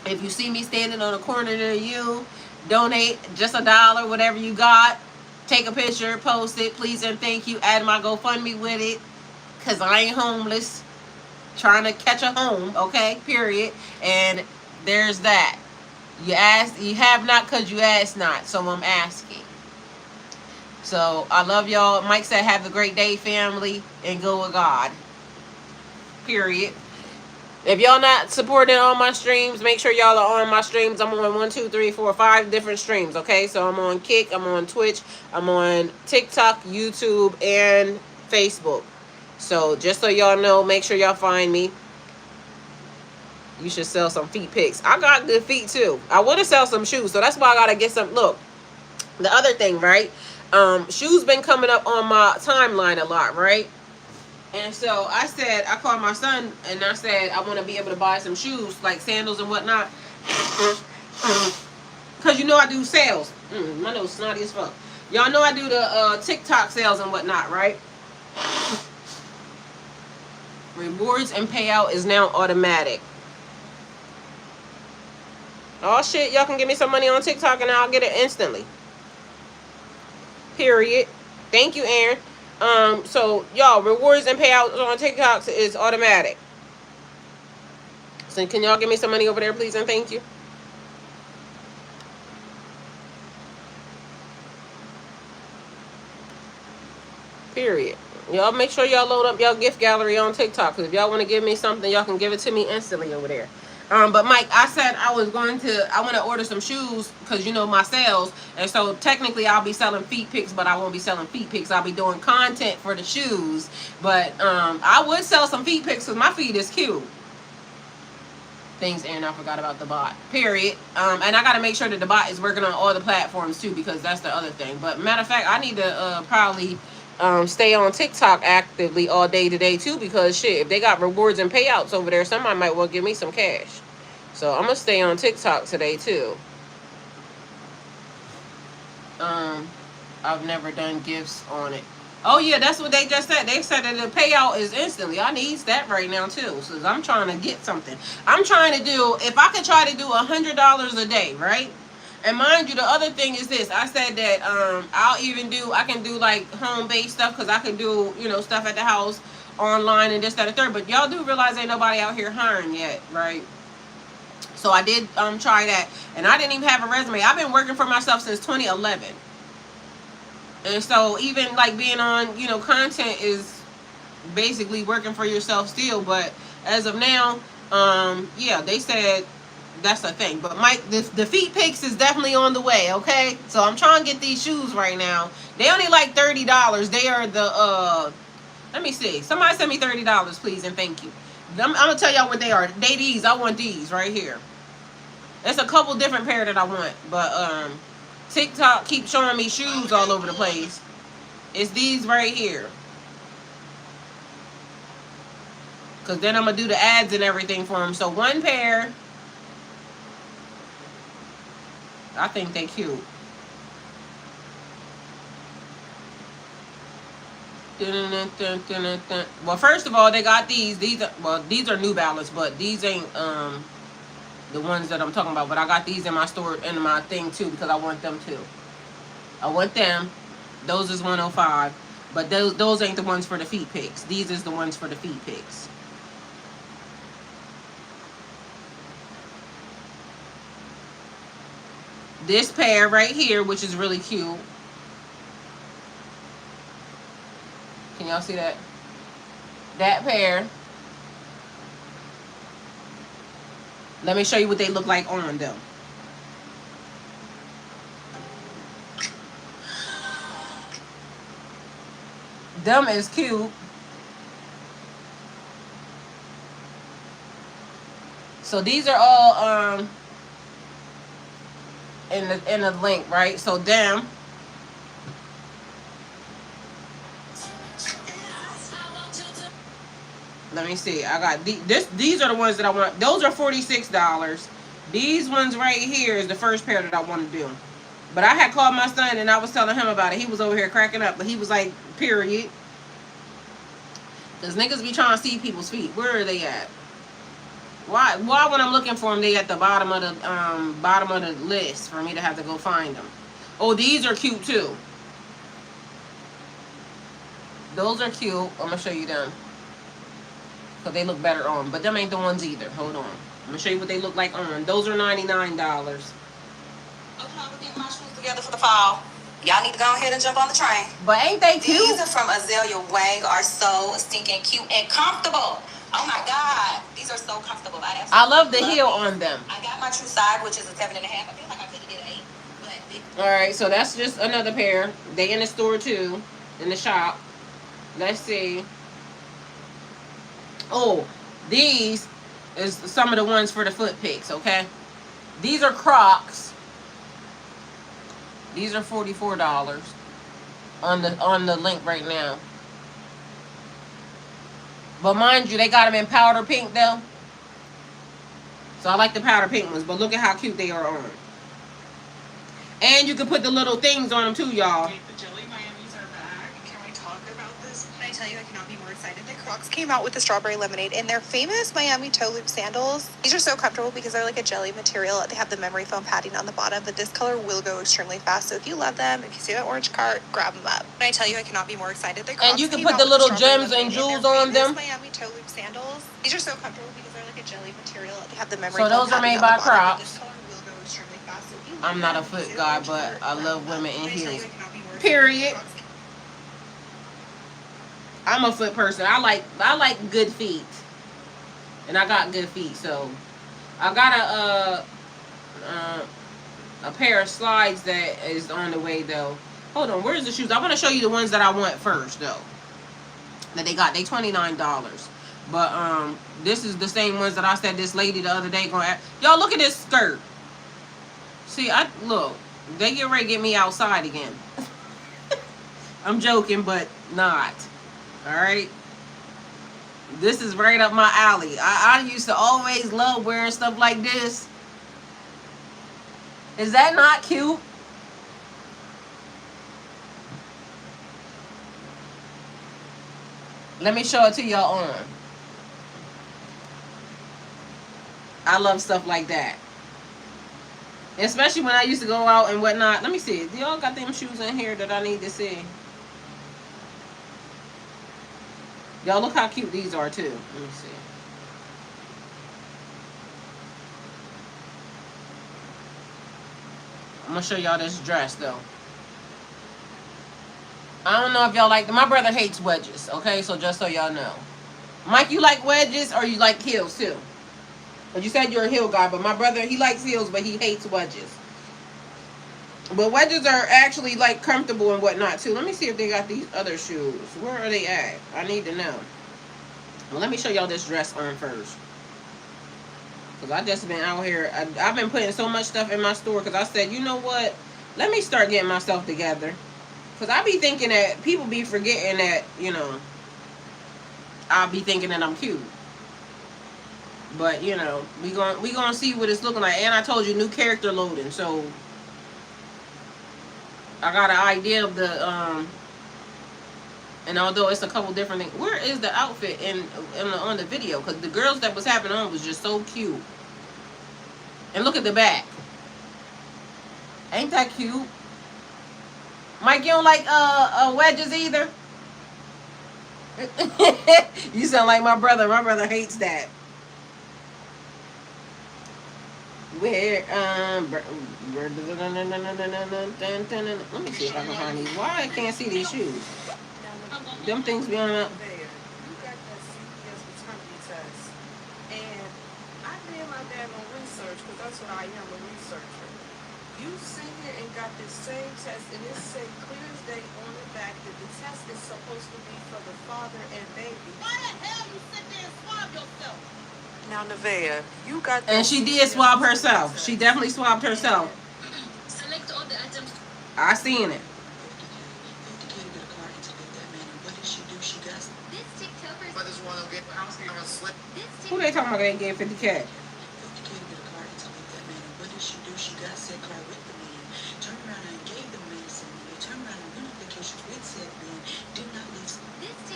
If you see me standing on a corner near you, donate just $1, whatever you got. Take a picture, post it, please and thank you. Add my GoFundMe with it, because I ain't homeless. Trying to catch a home, okay, period. And there's that. You have not because you ask not, so I'm asking. So I love y'all. Mike said have a great day, family, and go with God, period. If y'all not supporting all my streams, make sure y'all are on my streams. I'm on 1, 2, 3, 4, 5 different streams, okay? So I'm on Kick, I'm on Twitch, I'm on TikTok, YouTube, and Facebook. So just so y'all know, make sure y'all find me. You should sell some feet pics. I got good feet too. I want to sell some shoes, so that's why I gotta get some. Look, the other thing, right? Shoes been coming up on my timeline a lot, right? And so I called my son and I said I want to be able to buy some shoes, like sandals and whatnot, because I do sales. My nose snotty as fuck. Y'all know I do the TikTok sales and whatnot, right? Rewards and payout is now automatic. Oh shit, y'all can give me some money on TikTok and I'll get it instantly. Period. Thank you, Aaron. So y'all, rewards and payouts on TikTok is automatic. So can y'all give me some money over there, please, and thank you. Period. Y'all make sure y'all load up y'all gift gallery on TikTok. Because if y'all want to give me something, y'all can give it to me instantly over there. But Mike, I said I want to order some shoes because you know my sales. And so technically I'll be selling feet pics, but I won't be selling feet pics. I'll be doing content for the shoes. But I would sell some feet pics because my feet is cute. Things, and I forgot about the bot. Period. And I got to make sure that the bot is working on all the platforms too, because that's the other thing. But matter of fact, I need to probably stay on TikTok actively all day today too, because shit, if they got rewards and payouts over there, somebody might well give me some cash. So I'm gonna stay on TikTok today too. I've never done gifts on it. Oh yeah, that's what they just said. They said that the payout is instantly. I need that right now too, so I'm trying to get something. I'm trying to do, if I could try to do $100 a day, right? And mind you, the other thing is this. I said that I can do like home-based stuff because I can do, you know, stuff at the house, online and this, that, and third. But y'all do realize ain't nobody out here hiring yet, right? So I did try that, and I didn't even have a resume. I've been working for myself since 2011. And so even like being on, you know, content is basically working for yourself still. But as of now, yeah, they said that's a thing. But Mike, the feet pics is definitely on the way, okay? So I'm trying to get these shoes right now. They only like $30. They are the, let me see. Somebody send me $30, please, and thank you. I'm going to tell y'all what they are. They these. I want these right here. There's a couple different pair that I want. But, TikTok keeps showing me shoes all over the place. It's these right here. Because then I'm going to do the ads and everything for them. So one pair. I think they cute. Well, first of all, they got these. These are New Balance, but these ain't the ones that I'm talking about. But I got these in my store, in my thing too, because I want them too. I want them. Those is 105. But those ain't the ones for the feet pics. These is the ones for the feet pics. This pair right here, which is really cute. Can y'all see that? That pair. Let me show you what they look like on them. Them is cute. So these are all in the link, right? So them. Let me see. I got these are the ones that I want. Those are $46. These ones right here is the first pair that I want to do. But I had called my son and I was telling him about it. He was over here cracking up, but he was like, period. Because niggas be trying to see people's feet. Where are they at? Why when I'm looking for them, they at the bottom of the list for me to have to go find them? Oh, these are cute too. Those are cute. I'm going to show you them. Because they look better on. But them ain't the ones either. Hold on. I'm going to show you what they look like on. Those are $99. Getting my shoes together for the fall. Y'all need to go ahead and jump on the train. But ain't they cute? These are from Azalea Wang, are so stinking cute and comfortable. Oh my God. These are so comfortable. I love the heel on them. I got my true size, which is a 7.5. I feel like I could have did an 8. But alright, so that's just another pair. They in the store too. In the shop. Let's see. Oh, these is some of the ones for the foot pics, okay? These are Crocs. These are $44 on the link right now. But mind you, they got them in powder pink though. So I like the powder pink ones, but look at how cute they are on. And you can put the little things on them too, y'all. I tell you, I cannot be more excited. The Crocs came out with the strawberry lemonade in their famous Miami toe loop sandals. These are so comfortable because they're like a jelly material. They have the memory foam padding on the bottom, but this color will go extremely fast. So if you love them, if you see that orange cart, grab them up. I tell you, I cannot be more excited. The Crocs And you can came put out the with little strawberry gems and lemonade in jewels their on them. famous Miami toe loop sandals. These are so comfortable because they're like a jelly material. They have the memory So foam those are padding made on by the bottom, but Crocs. this color will go extremely fast. So if you I'm love not a them, foot see that guy, orange but cart, I grab love them up. women in I tell you, heels. I cannot be more excited. Period. Crocs I'm a foot person. I like good feet, and I got good feet. So I got a pair of slides that is on the way though. Hold on, where's the shoes? I want to show you the ones that I want first though. That they got. They $29. But this is the same ones that I said this lady the other day gonna. Y'all look at this skirt. See, look. They get ready to get me outside again. I'm joking, but not. All right. This is right up my alley. I used to always love wearing stuff like this. Is that not cute? Let me show it to y'all on. I love stuff like that. Especially when I used to go out and whatnot. Let me see. Do y'all got them shoes in here that I need to see? Y'all look how cute these are too. Let me see. I'm gonna show y'all this dress though. I don't know if y'all like them. My brother hates wedges, okay? So just so y'all know. Mike, you like wedges or you like heels too? But you said you're a heel guy, but my brother, he likes heels, but he hates wedges. But wedges are actually like comfortable and whatnot too. Let me see if they got these other shoes. Where are they at? I need to know. Well, let me show y'all this dress on first. Because I just been out here. I've been putting so much stuff in my store because I said, you know what? Let me start getting myself together. Because I be thinking that people be forgetting that, you know, I'll be thinking that I'm cute. But, you know, we gonna see what it's looking like. And I told you, new character loading. So, I got an idea of the, and although it's a couple different things. Where is the outfit on the video? Because the girls that was having on was just so cute. And look at the back. Ain't that cute? Mike, you don't like wedges either? You sound like my brother. My brother hates that. Where let me see if I can find these. Why I can't see these shoes? Them things be on up. You got that CPS maternity test, and I did my daggone research because that's what I am, a researcher. You sit here and got this same test, and it say clear as day on the back that the test is supposed to be for the father and baby. Why the hell you sit there and swab yourself? Now, Nevaeh, you got that. And she did swab herself. She definitely swabbed herself. Select all the items. I seen it. Who they talking about they gave 50K?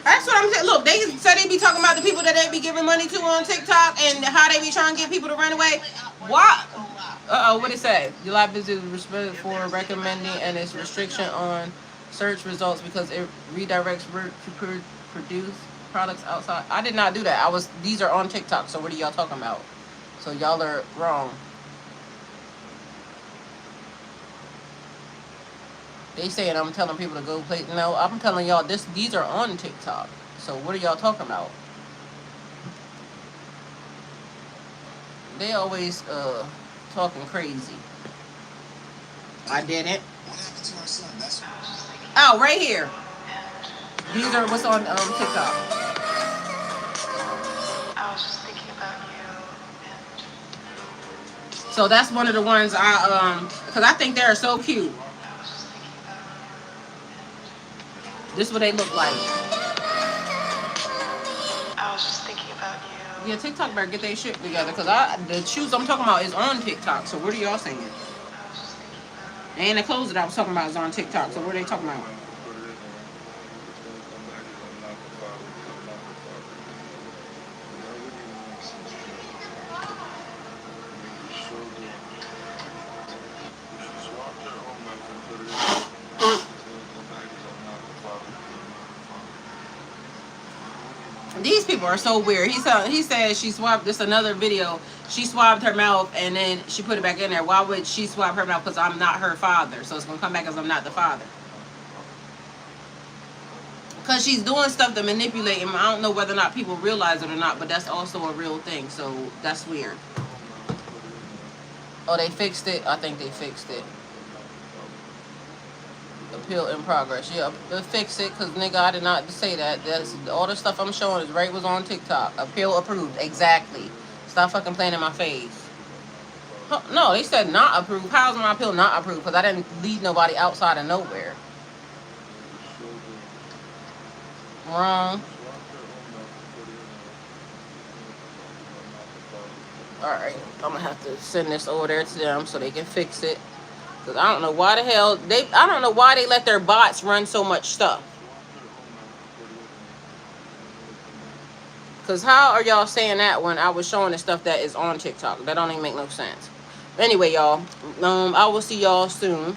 That's what I'm saying. Look, they said they be talking about the people that they be giving money to on TikTok and how they be trying to get people to run away. Why? What it say? July business is respected for recommending and its restriction on search results because it redirects work to produce products outside. I did not do that. These are on TikTok, so what are y'all talking about? So y'all are wrong. They saying I'm telling people to go play. No, I'm telling y'all these are on TikTok. So what are y'all talking about? They always talking crazy. I didn't. What happened to our son? That's Oh, right here. These are what's on TikTok. I was just thinking about you. So that's one of the ones because I think they're so cute. This is what they look like. I was just thinking about you. Yeah, TikTok better get their shit together because the shoes I'm talking about is on TikTok. So what are y'all saying? And the clothes that I was talking about is on TikTok. So what are they talking about? These people are so weird. He said she swapped this another video. She swabbed her mouth and then she put it back in there. Why would she swab her mouth? Because I'm not her father. So it's gonna come back as I'm not the father. Because she's doing stuff to manipulate him. I don't know whether or not people realize it or not, but that's also a real thing. So that's weird. Oh, they fixed it? I think they fixed it. Appeal in progress. Yeah, fix it, because nigga, I did not say that. That's all the stuff I'm showing is right was on TikTok. Appeal approved. Exactly. Stop fucking playing in my face. Huh, no, they said not approved. How's my appeal not approved? Because I didn't lead nobody outside of nowhere. Wrong. Alright, I'm gonna have to send this over there to them so they can fix it. Because I don't know why the hell I don't know why they let their bots run so much stuff. Because how are y'all saying that when I was showing the stuff that is on TikTok? That don't even make no sense. Anyway, y'all, I will see y'all soon.